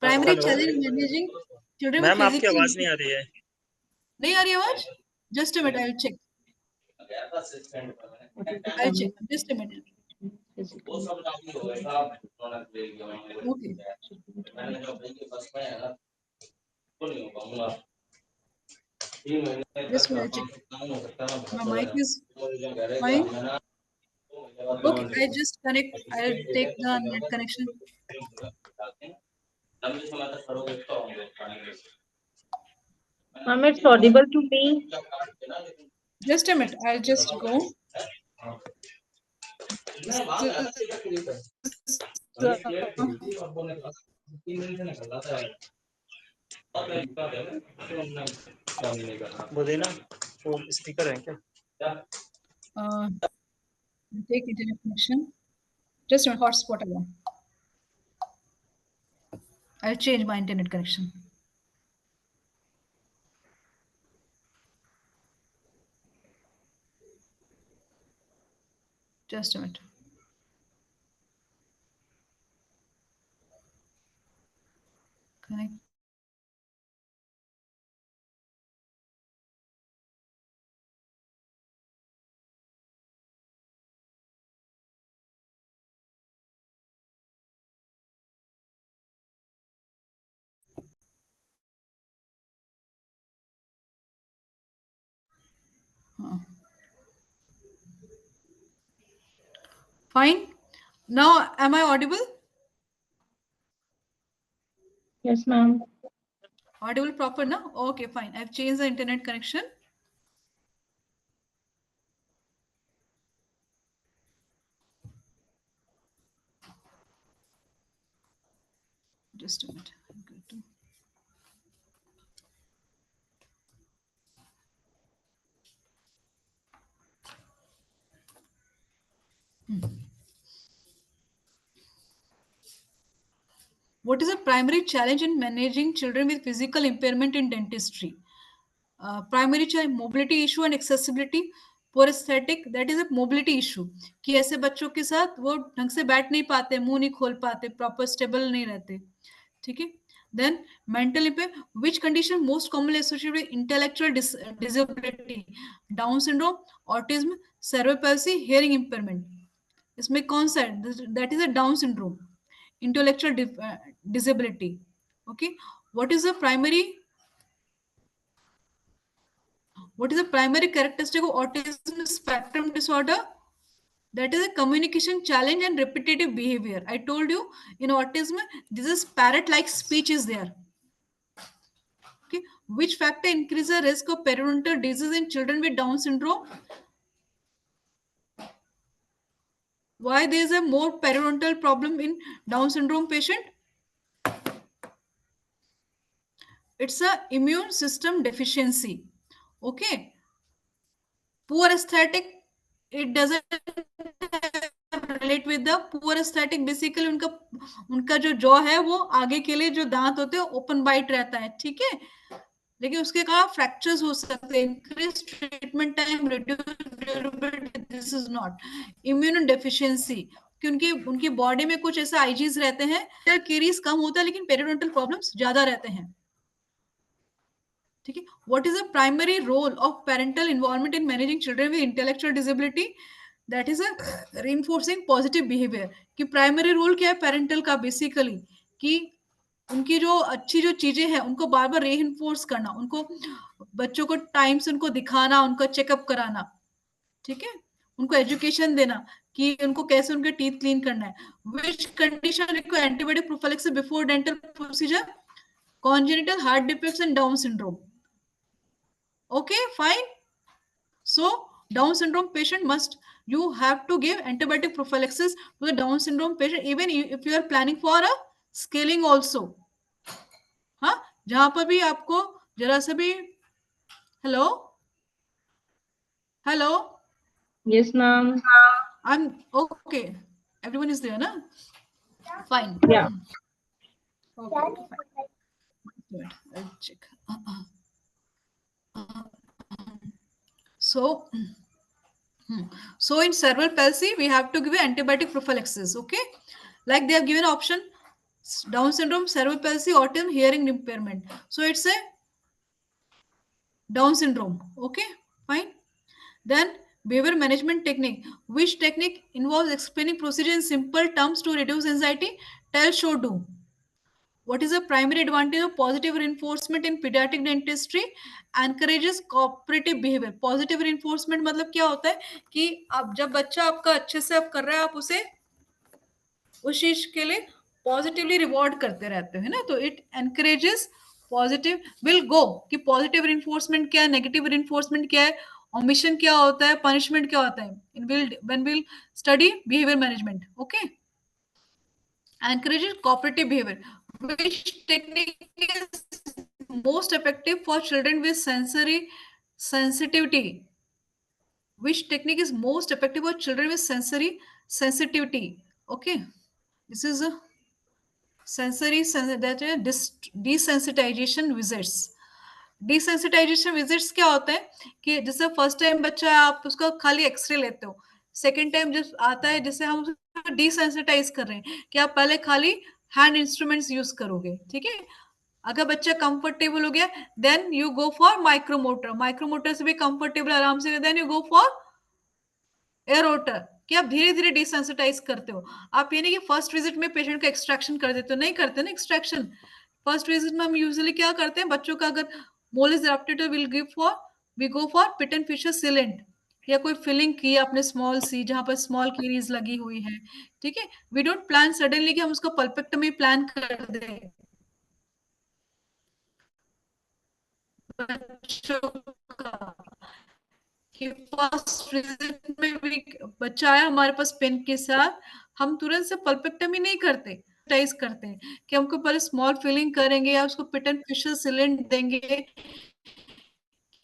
[SPEAKER 1] Primary
[SPEAKER 5] hello
[SPEAKER 1] challenge in managing children with
[SPEAKER 5] ma'am, आपकी
[SPEAKER 1] physical
[SPEAKER 5] आवाज नहीं
[SPEAKER 1] impairment.
[SPEAKER 5] आ रही है।
[SPEAKER 1] नहीं आ रही आवाज? Just a minute, I'll check. Just a minute. Okay. Just a minute, check. My mic is fine. Okay, I just connect. I'll take the net connection.
[SPEAKER 4] Ma'am, it's audible to me.
[SPEAKER 2] Just a minute, I'll just go. This is,
[SPEAKER 3] बोले ना वो speaker है क्या?
[SPEAKER 2] uh, take internet connection. Just a minute, hotspot again. I'll change my internet connection. Just a minute. Connect. Fine. Now, am I audible?
[SPEAKER 4] Yes, ma'am.
[SPEAKER 2] Audible proper now? Okay, fine. I've changed the internet connection. Just a minute. I'm going to- What is a primary challenge in managing children with physical impairment in dentistry? Primary challenge mobility issue and accessibility. Poor aesthetic that is a mobility issue कि ऐसे बच्चों के साथ वो ढंग से बैठ नहीं पाते, मुंह नहीं खोल पाते, प्रॉपर स्टेबल नहीं रहते. ठीक है. Then mental impair, which condition most commonly associated with intellectual disability? Down syndrome, autism, cerebral palsy, hearing impairment. इसमें कौन सा है? That is a Down syndrome, intellectual disability. Okay, what is the primary characteristic of autism spectrum disorder? That is a communication challenge and repetitive behavior. I told you in autism this is parrot like speech is there. Okay, which factor increases the risk of periodontal disease in children with Down syndrome? Why there is a more periodontal problem in Down syndrome patient? It's a immune system deficiency. Okay, poor aesthetic, it doesn't relate with the poor aesthetic. Basically उनका उनका जो jaw है वो आगे के लिए जो दांत होते हैं ओपन बाइट रहता है. ठीक है, लेकिन उसके कारण फ्रैक्चर्स हो सकते हैं. Increase treatment time, reduce durability. This is not immune deficiency कि उनकी उनकी बॉडी में कुछ ऐसे आईजीज रहते हैं, केरीज कम होता है लेकिन पेरिडोंटल प्रॉब्लम्स ज्यादा रहते हैं. ठीक है. What is the primary role of parental involvement in managing children with intellectual disability? That is a reinforcing positive behaviour. कि प्राइमरी रोल क्या है पेरेंटल का? बेसिकली कि उनकी जो अच्छी जो चीजें हैं उनको बार बार रीइंफोर्स करना, उनको बच्चों को टाइम से उनको दिखाना, उनका चेकअप कराना. ठीक है, उनको एजुकेशन देना कि उनको कैसे उनके टीथ क्लीन करना है. Which condition require antibiotic prophylaxis before dental procedure? congenital heart defects and Down syndrome. Okay, fine. So Down syndrome patient must, you have to give antibiotic prophylaxis to the Down syndrome patient even if you are planning for a scaling also. हाँ, जहां पर भी आपको जरा से भी. Hello hello.
[SPEAKER 4] Yes, ma'am.
[SPEAKER 2] I'm okay. Everyone is there, na? Fine.
[SPEAKER 4] Yeah.
[SPEAKER 2] Okay, okay, fine. Good. I'll check. So so in cerebral palsy, we have to give antibiotic prophylaxis. Okay, like they have given option: Down syndrome, cerebral palsy, autism, hearing impairment. So it's a Down syndrome. Okay, fine. Then behavior management technique. Which technique involves explaining procedure in simple terms to reduce anxiety? Tell, show, do. What is the primary advantage of positive reinforcement in pediatric dentistry? Encourages cooperative behavior. Positive reinforcement मतलब क्या होता है कि आप जब बच्चा आपका अच्छे से आप कर रहा है, आप उसे उस चीज के लिए पॉजिटिवली रिवॉर्ड करते रहते हैं ना, तो it encourages positive will go कि पॉजिटिव रिइंफोर्समेंट क्या है, नेगेटिव रिइंफोर्समेंट क्या है, ओमिशन क्या होता है, पनिशमेंट क्या होता है in will when will study behaviour management. Okay. Encourages cooperative behavior. Which technique is most effective for children with sensory sensitivity? Which technique is most effective for children with sensory sensitivity? Okay, this is a that is desensitization visits. Desensitization visits क्या होता है कि जैसे first time बच्चा है आप उसका खाली एक्सरे लेते हो, सेकेंड टाइम जब आता है जैसे हम उसको डिसेंसिटाइज कर रहे हैं कि आप पहले खाली हैंड इंस्ट्रूमेंट्स यूज करोगे. ठीक है. अगर बच्चा कंफर्टेबल हो गया then you go for micromotor. Micromotor से भी कंफर्टेबल आराम से then you go for aerotor कि आप धीरे धीरे डिसेंसिटाइज करते हो. आप ये नहीं कि फर्स्ट विजिट में पेशेंट का एक्सट्रैक्शन कर देते हो, नहीं करते ना एक्सट्रैक्शन. फर्स्ट विजिट में हम यूजुअली क्या करते हैं, बच्चों का अगर molar is erupted will give for we go for pit and fissure sealant या कोई फिलिंग की आपने स्मॉल सी जहां पर स्मॉल कीरीज लगी हुई है. ठीक है. वी डोंट प्लान सडनली कि हम उसका पल्पेक्टमी प्लान कर दें बच्चों का कि फर्स्ट विजिट में भी बच्चा आया हमारे पास पेन के साथ, हम तुरंत से पल्पेक्टमी नहीं करते, टाइज करते हैं कि हमको पहले स्मॉल फिलिंग करेंगे या उसको पिट एंड फिशर सिलेंट देंगे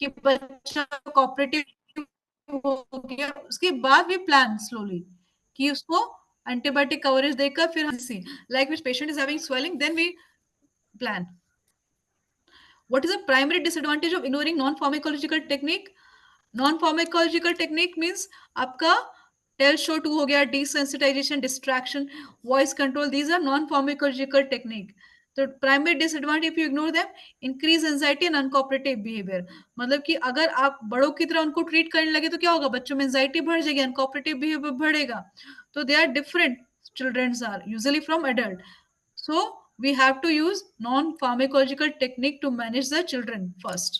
[SPEAKER 2] कि बच्चा कोऑपरेटिव हो गया. उसके बाद भी प्लान स्लोली कि उसको एंटीबायोटिक कवरेज देकर फिर see like which patient is having swelling then we plan. What is the primary disadvantage of ignoring non-pharmacological technique? Non-pharmacological technique means आपका टेल शो 2 हो गया, desensitization, distraction, voice control, these are non-pharmacological technique. तो primary disadvantage if you ignore them, increase anxiety and uncooperative behaviour. मतलब कि अगर आप बड़ों की तरह उनको ट्रीट करने लगे तो क्या होगा, बच्चों में एंजाइटी बढ़ जाएगी, अनकोऑपरेटिव बिहेवियर बढ़ेगा. तो they are different. Childrens are usually from adult. So we have to use non-pharmacological technique to manage the children first.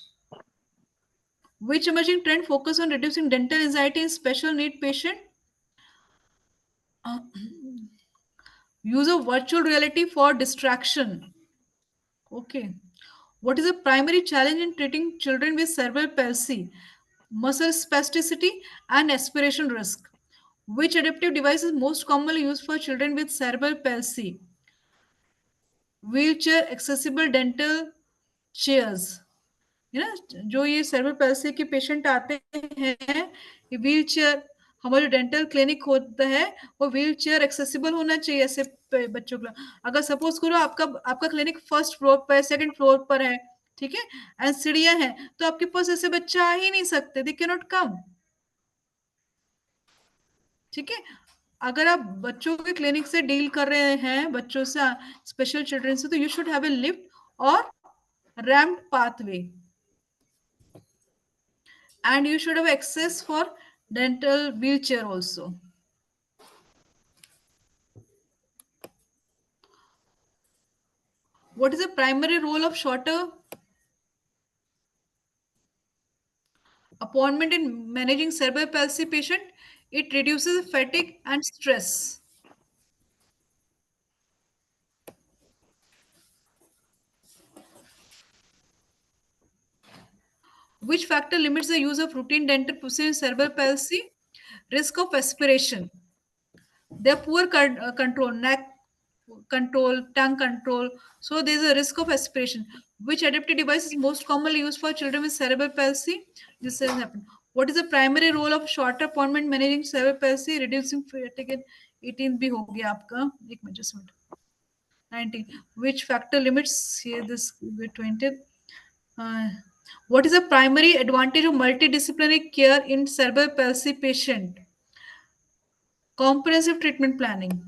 [SPEAKER 2] Which emerging trend focus on reducing dental anxiety in special need patient? Uh, use of virtual reality for distraction. Okay. What is the primary challenge in treating children with cerebral palsy, muscle spasticity, and aspiration risk? Which adaptive device is most commonly used for children with cerebral palsy? Wheelchair accessible dental chairs. है ना, जो ये cerebral palsy के patient आते हैं, ये wheel chair, हमारा जो डेंटल क्लिनिक होता है वो व्हील चेयर एक्सेसिबल होना चाहिए ऐसे बच्चों का. अगर सपोज करो आपका आपका क्लिनिक फर्स्ट फ्लोर पर है, सेकंड फ्लोर पर है, ठीक है, एंड सीढ़ियां हैं, तो आपके पास ऐसे बच्चे आ ही नहीं सकते, दे कैन नॉट कम. ठीक है. अगर आप बच्चों के क्लिनिक से डील कर रहे हैं, बच्चों से, स्पेशल चिल्ड्रन से, तो you should have a lift और ramped pathway. And you should have access for dental wheelchair also. What is the primary role of shorter appointment in managing cerebral palsy patient? It reduces fatigue and stress. Which factor limits the use of routine dental procedure in cerebral palsy? Risk of aspiration. Their poor control, neck control, tongue control. So there is a risk of aspiration. Which adaptive device is most commonly used for children with cerebral palsy? This has happened. What is the primary role of short appointment managing cerebral palsy, reducing fatigue? 18 भी हो गया आपका. एक minute, just a minute. 19. Which factor limits here this 20? What is the primary advantage of multidisciplinary care in cerebral palsy patient? Comprehensive treatment planning.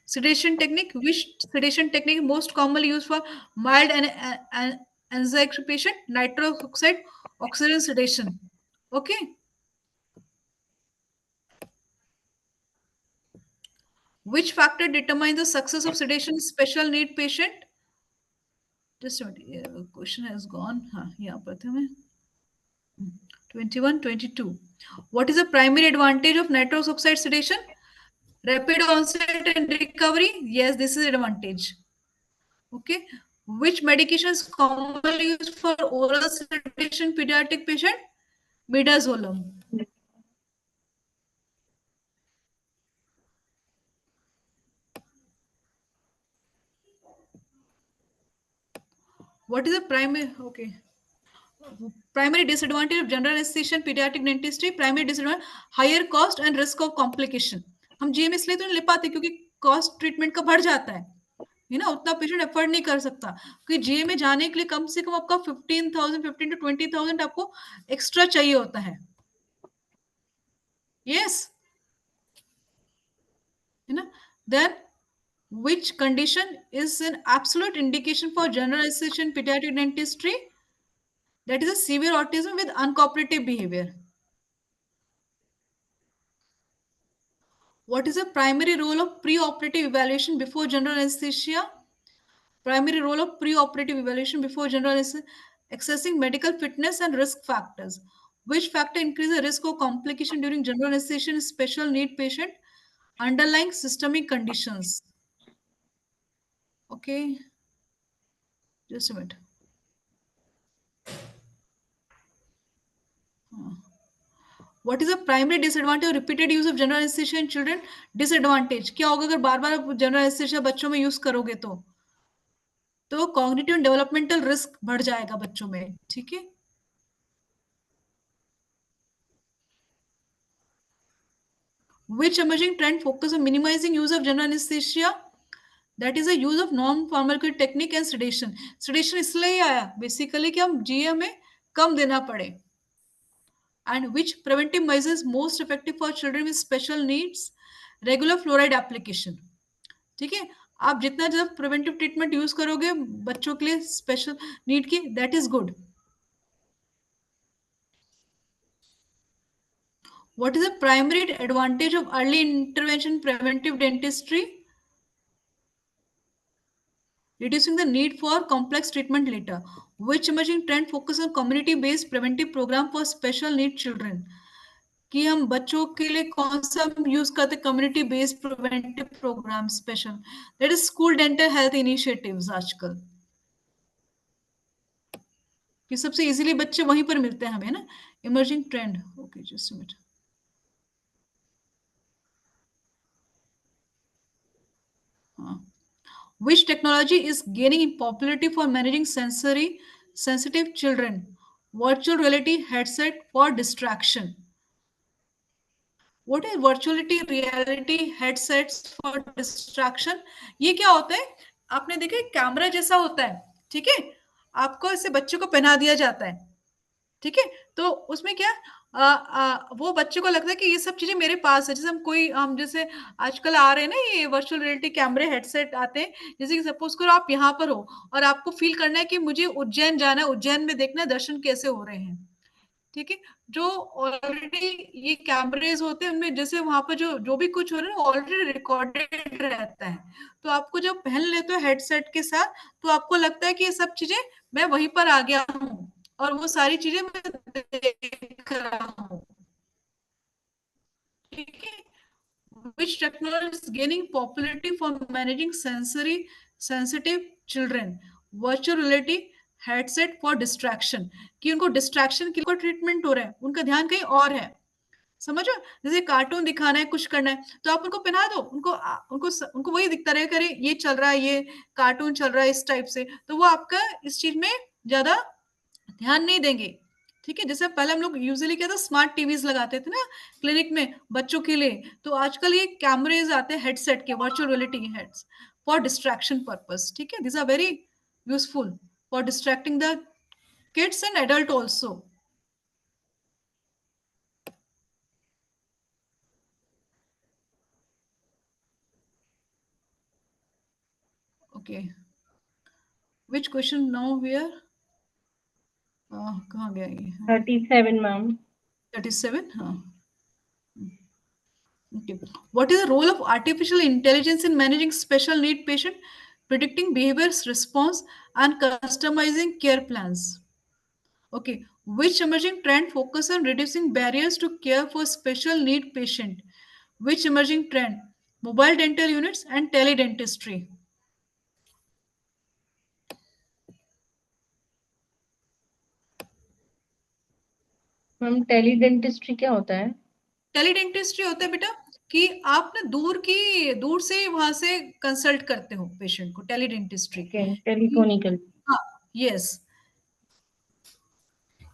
[SPEAKER 2] Sedation technique. Which sedation technique most commonly used for mild and anxiety patient? Nitrous oxide, oxygen sedation. Okay. Which factor determines the success of sedation in special need patient? Just a minute. Question has gone. Yeah, 21, 22. What is the primary advantage of nitrous oxide sedation? Rapid onset and recovery. Yes, this is advantage. Okay. Which medication is commonly used for oral sedation pediatric patient? Midazolam. What is the primary? Okay. Primary disadvantage of general anesthesia and pediatric dentistry. Primary disadvantage, higher cost and risk of complication. हम GM इसलिए तो नहीं ले पाते क्योंकि cost treatment का बढ़ जाता है ना, उतना पेशेंट अफोर्ड नहीं कर सकता, क्योंकि जीए में जाने के लिए कम से कम आपका 15,000 आपको एक्स्ट्रा चाहिए होता है. यस, है ना. Then which condition is an absolute indication for general anesthesia in pediatric dentistry? That is a severe autism with uncooperative behavior. What is the primary role of preoperative evaluation before general anesthesia? Primary role of preoperative evaluation before general anesthesia, assessing medical fitness and risk factors. Which factor increase the risk of complication during general anesthesia in special need patient? Underlying systemic conditions. Okay, just a minute. What is the primary disadvantage of repeated use of general anesthesia in children? Disadvantage क्या होगा अगर बार बार general anaesthesia बच्चों में use करोगे तो cognitive developmental risk बढ़ जाएगा बच्चों में. ठीक है. Which emerging trend focus on minimizing use of general anesthesia? That is the use of non-pharmacological technique and sedation. Sedation इसलिए आया बेसिकली कि हम जीए में कम देना पड़े. And which preventive measures most effective for children with special needs? Regular fluoride application. ठीक है. आप जितना ज्यादा प्रिवेंटिव ट्रीटमेंट यूज करोगे बच्चों के लिए स्पेशल नीड की, that is good. What is the primary advantage of early intervention preventive dentistry? Reducing the need for complex treatment later. Which emerging trend focus on community-based preventive program for special need children? कि हम बच्चों के लिए कौन सा use करते community based preventive programme special, that is school dental health initiatives आजकल कि सबसे इजीली बच्चे वहीं पर मिलते हैं हमें ना. Emerging trend. Okay, just a minute. Which technology is gaining in popularity for managing sensory sensitive children? Virtual reality headset for distraction. What is virtuality reality headsets for distraction? ये क्या होता है? आपने देखा कैमरा जैसा होता है, ठीक है, आपको ऐसे बच्चे को पहना दिया जाता है, ठीक है, तो उसमें क्या वो बच्चे को लगता है कि ये सब चीजें मेरे पास है. जैसे हम जैसे आजकल आ रहे हैं ना ये वर्चुअल रियलिटी कैमरे हेडसेट आते हैं, जैसे कि सपोज करो आप यहाँ पर हो और आपको फील करना है कि मुझे उज्जैन जाना है, उज्जैन में देखना है दर्शन कैसे हो रहे हैं. ठीक है, जो ऑलरेडी ये कैमरेज होते हैं उनमें जैसे वहां पर जो जो भी कुछ हो रहा है ऑलरेडी रिकॉर्डेड रहता है. तो आपको जब पहन लेते हो हेडसेट के साथ तो आपको लगता है कि ये सब चीजें मैं वहीं पर आ गया हूँ और वो सारी चीजें मैं देख रहा हूँ. ठीक है. Which technology is gaining popularity for managing sensory sensitive children? Virtual reality headset for distraction. कि उनको डिस्ट्रैक्शन के लिए ट्रीटमेंट हो रहा है, उनका ध्यान कहीं और है. समझो, जैसे कार्टून दिखाना है, कुछ करना है, तो आप उनको पहना दो, उनको वही दिखता रहे, करे ये चल रहा है, ये कार्टून चल रहा है इस टाइप से, तो वो आपका इस चीज में ज्यादा ध्यान नहीं देंगे. ठीक है. जैसे पहले हम लोग यूजुअली क्या था स्मार्ट टीवीज लगाते थे ना क्लिनिक में बच्चों के लिए, तो आजकल ये कैमरेज आते हैं हेडसेट के, virtual reality heads for distraction purpose. ठीक है. This are very useful for distracting the kids and adult also. Okay, which question now here? कहाँ गया ये?
[SPEAKER 4] 37 मैम.
[SPEAKER 2] 37. हाँ. Okay. What is the role of artificial intelligence in managing special need patient, predicting behavior's response, and customizing care plans? Okay. Which emerging trend focus on reducing barriers to care for special need patient? Which emerging trend? Mobile dental units and teledentistry.
[SPEAKER 4] Ma'am teledentistry क्या होता है?
[SPEAKER 2] टेलीडेंटिस्ट्री होता है बेटा कि आप ना दूर से वहां से कंसल्ट करते हो पेशेंट को, टेलीडेंटिस्ट्री।
[SPEAKER 4] ओके, टेलीफोनिकल।
[SPEAKER 2] हाँ, यस,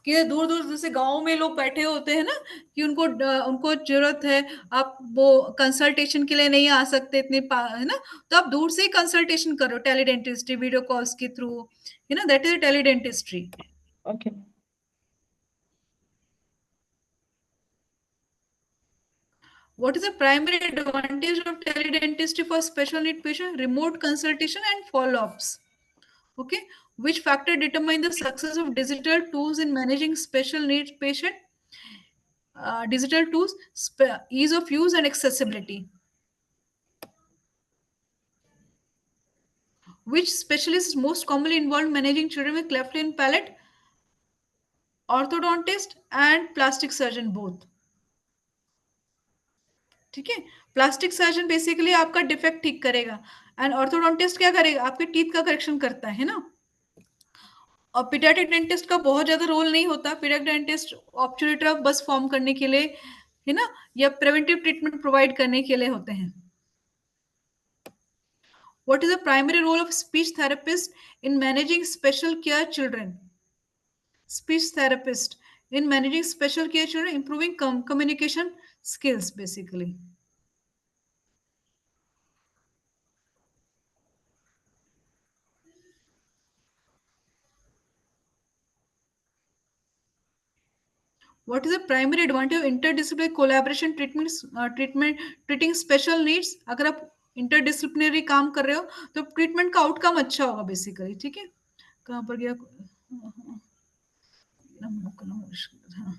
[SPEAKER 2] कि दूर दूर जैसे गांव में लोग बैठे होते हैं ना, कि उनको जरूरत है, आप वो कंसल्टेशन के लिए नहीं आ सकते है ना, तो आप दूर से ही कंसल्टेशन करो, टेलीडेंटिस्ट्री वीडियो कॉल्स के थ्रू, है ना, that is teledentistry.
[SPEAKER 4] Okay.
[SPEAKER 2] What is the primary advantage of teledentistry for special need patient? Remote consultation and follow-ups. Okay, which factor determine the success of digital tools in managing special needs patient? Digital tools, ease of use and accessibility. Which specialist is most commonly involved in managing children with cleft lip and palate? Orthodontist and plastic surgeon both. ठीक है, plastic surgeon basically आपका defect ठीक करेगा, and orthodontist क्या करेगा, आपके teeth का correction करता है ना। और पीडियाट्रिक डेंटिस्ट का बहुत ज्यादा रोल नहीं होता, पीडियाट्रिक डेंटिस्ट ऑब्चुरेटर बस फॉर्म करने के लिए, है ना, या प्रिवेंटिव ट्रीटमेंट प्रोवाइड करने के लिए होते हैं। What is the primary role of speech therapist in managing special care children? Speech therapist in managing special care children, improving communication skills basically. What is the primary advantage of interdisciplinary collaboration treating special needs? अगर आप interdisciplinary काम कर रहे हो तो treatment का outcome अच्छा होगा बेसिकली। ठीक है, कहाँ पर गया, हाँ,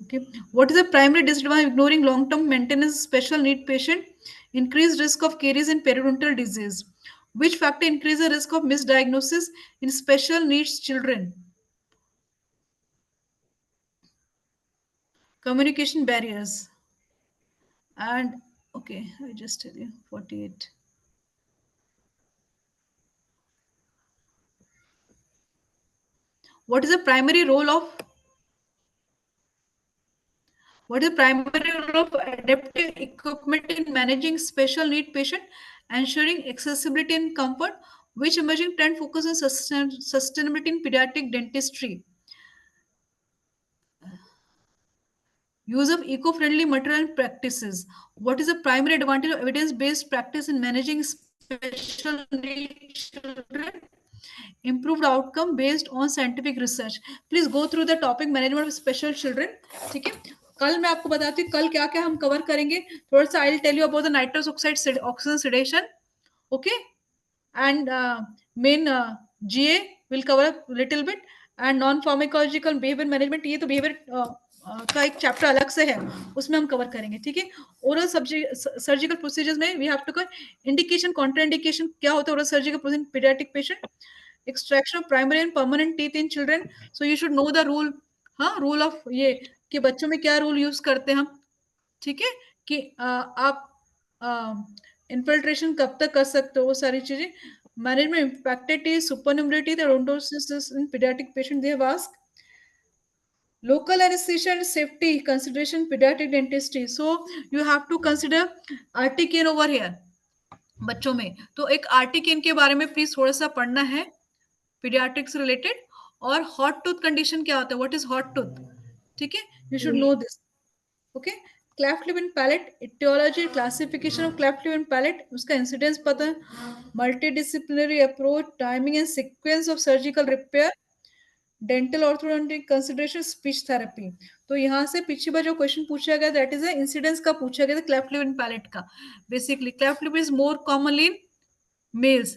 [SPEAKER 2] okay. What is the primary disadvantage of ignoring long-term maintenance special need patient? Increased risk of caries and periodontal disease. Which factor increases the risk of misdiagnosis in special needs children? Communication barriers. And okay, I just tell you 48. What is the primary role of What is the primary role of adaptive equipment in managing special need patient, ensuring accessibility and comfort? Which emerging trend focuses on sustainability in pediatric dentistry? Use of eco-friendly material and practices. What is the primary advantage of evidence-based practice in managing special needs children? Improved outcome based on scientific research. Please go through the topic management of special children. ठीक है, कल मैं आपको बताती हूँ कल क्या क्या हम कवर करेंगे। थोड़ा सा I will tell you about the nitrous oxide oxygen sedation, okay, and main GA will cover a little bit, and non pharmacological behaviour management, ये तो बिहेवियर का एक चैप्टर अलग से है, उसमें हम कवर करेंगे। ठीक है, ओरल सर्जिकल प्रोसीजर्स में we have to cover indication contraindication क्या होता है oral surgical procedure paediatric patient, extraction of primary and permanent teeth in children, so you should know the rule. हाँ, रूल ऑफ ये कि बच्चों में क्या रूल यूज करते हैं हम। ठीक है, कि आप इन्फिल्ट्रेशन कब तक कर सकते हो, वो सारी चीजें। Management impacted teeth supernumerary the odontosis in paediatric patient, they have asked local anesthesia and safety consideration pediatric dentistry, so you have to consider RT-Cane over here बच्चों में। तो एक RT-Cane के बारे में प्लीज थोड़ा सा पढ़ना है, पीडियाट्रिक्स रिलेटेड। और हॉट टूथ कंडीशन क्या होता है, व्हाट इज हॉट टूथ, ठीक है, you should know this, okay. Cleft lip and palate aetiology classification of cleft lip and palate, उसका इंसिडेंस पता है, multidisciplinary approach, timing and sequence of surgical repair, dental orthodontic consideration, speech therapy. तो यहाँ से पीछे बार जो question पूछा गया दैट इज इंसिडेंस का पूछा गया था क्लेफ्ट लिप एंड पैलेट का। Basically cleft lip is more commonly in males,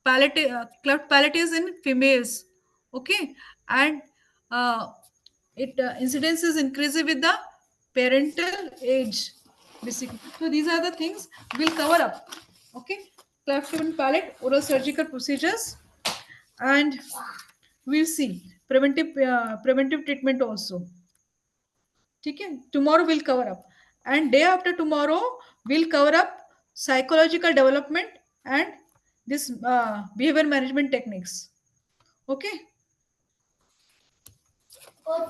[SPEAKER 2] cleft palate is in females, okay, and it incidence is increasing with the parental age basically. So these are the things we'll cover up, okay, cleft lip and palate, oral surgical procedures, and we'll see preventive treatment also. ठीक है, tomorrow we'll cover up, and day after tomorrow we'll cover up psychological development and this behavior management techniques. Okay.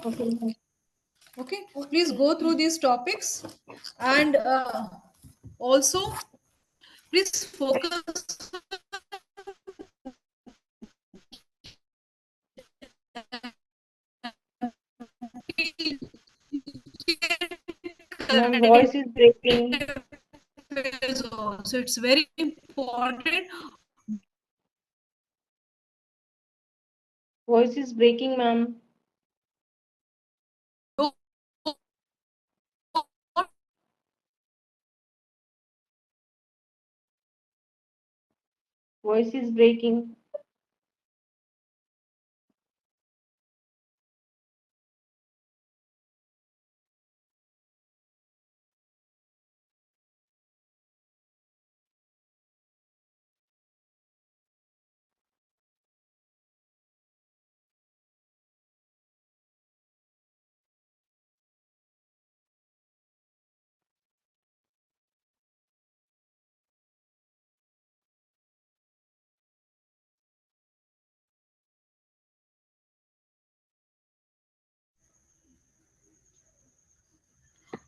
[SPEAKER 4] Okay, ma'am.
[SPEAKER 2] Okay, please go through these topics, and also please focus
[SPEAKER 4] Ma'am, voice is breaking.
[SPEAKER 2] also. It's very important.
[SPEAKER 4] Voice is breaking, ma'am. Voice is breaking.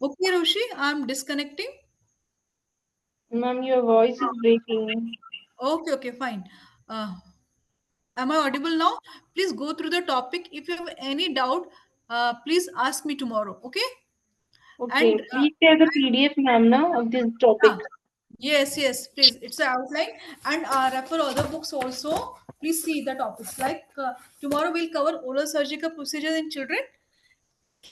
[SPEAKER 2] Okay, Roshi, I'm disconnecting.
[SPEAKER 4] Ma'am, your voice is breaking.
[SPEAKER 2] Okay, okay, fine. Uh, am I audible now? Please go through the topic. If you have any doubt, please ask me tomorrow. Okay?
[SPEAKER 4] Okay,
[SPEAKER 2] And
[SPEAKER 4] please share the PDF, ma'am, now of this topic.
[SPEAKER 2] yeah, yes, yes, please. It's an outline, and refer other books also. Please see the topics. Like tomorrow we'll cover oral surgical procedures in children,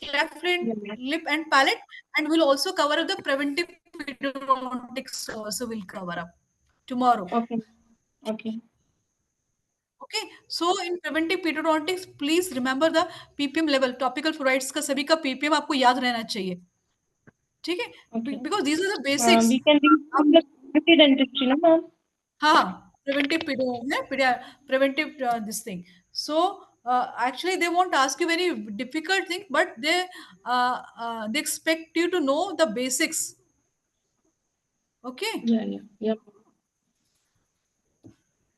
[SPEAKER 2] cleft
[SPEAKER 4] Yeah,
[SPEAKER 2] lip and palate, and we'll also cover up the preventive periodontics also we'll cover up tomorrow.
[SPEAKER 4] okay, okay.
[SPEAKER 2] Okay, so in preventive periodontics, please remember the PPM level. Topical fluorides का सभी का PPM आपको याद रहना चाहिए. ठीक है?
[SPEAKER 4] Okay.
[SPEAKER 2] Because these are the basics.
[SPEAKER 4] We can read from the preventive dentistry, no, ma'am?
[SPEAKER 2] हाँ, preventive preventive this thing. So actually, they won't ask you very difficult thing, but they expect you to know the basics. Okay,
[SPEAKER 4] Yeah, yeah, yeah.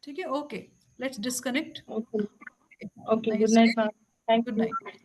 [SPEAKER 2] ठीक है? Okay, let's disconnect.
[SPEAKER 4] Okay. Okay. Good
[SPEAKER 2] Nice
[SPEAKER 4] night,
[SPEAKER 2] day.
[SPEAKER 4] ma'am. Thank
[SPEAKER 2] Good
[SPEAKER 4] you.
[SPEAKER 2] night.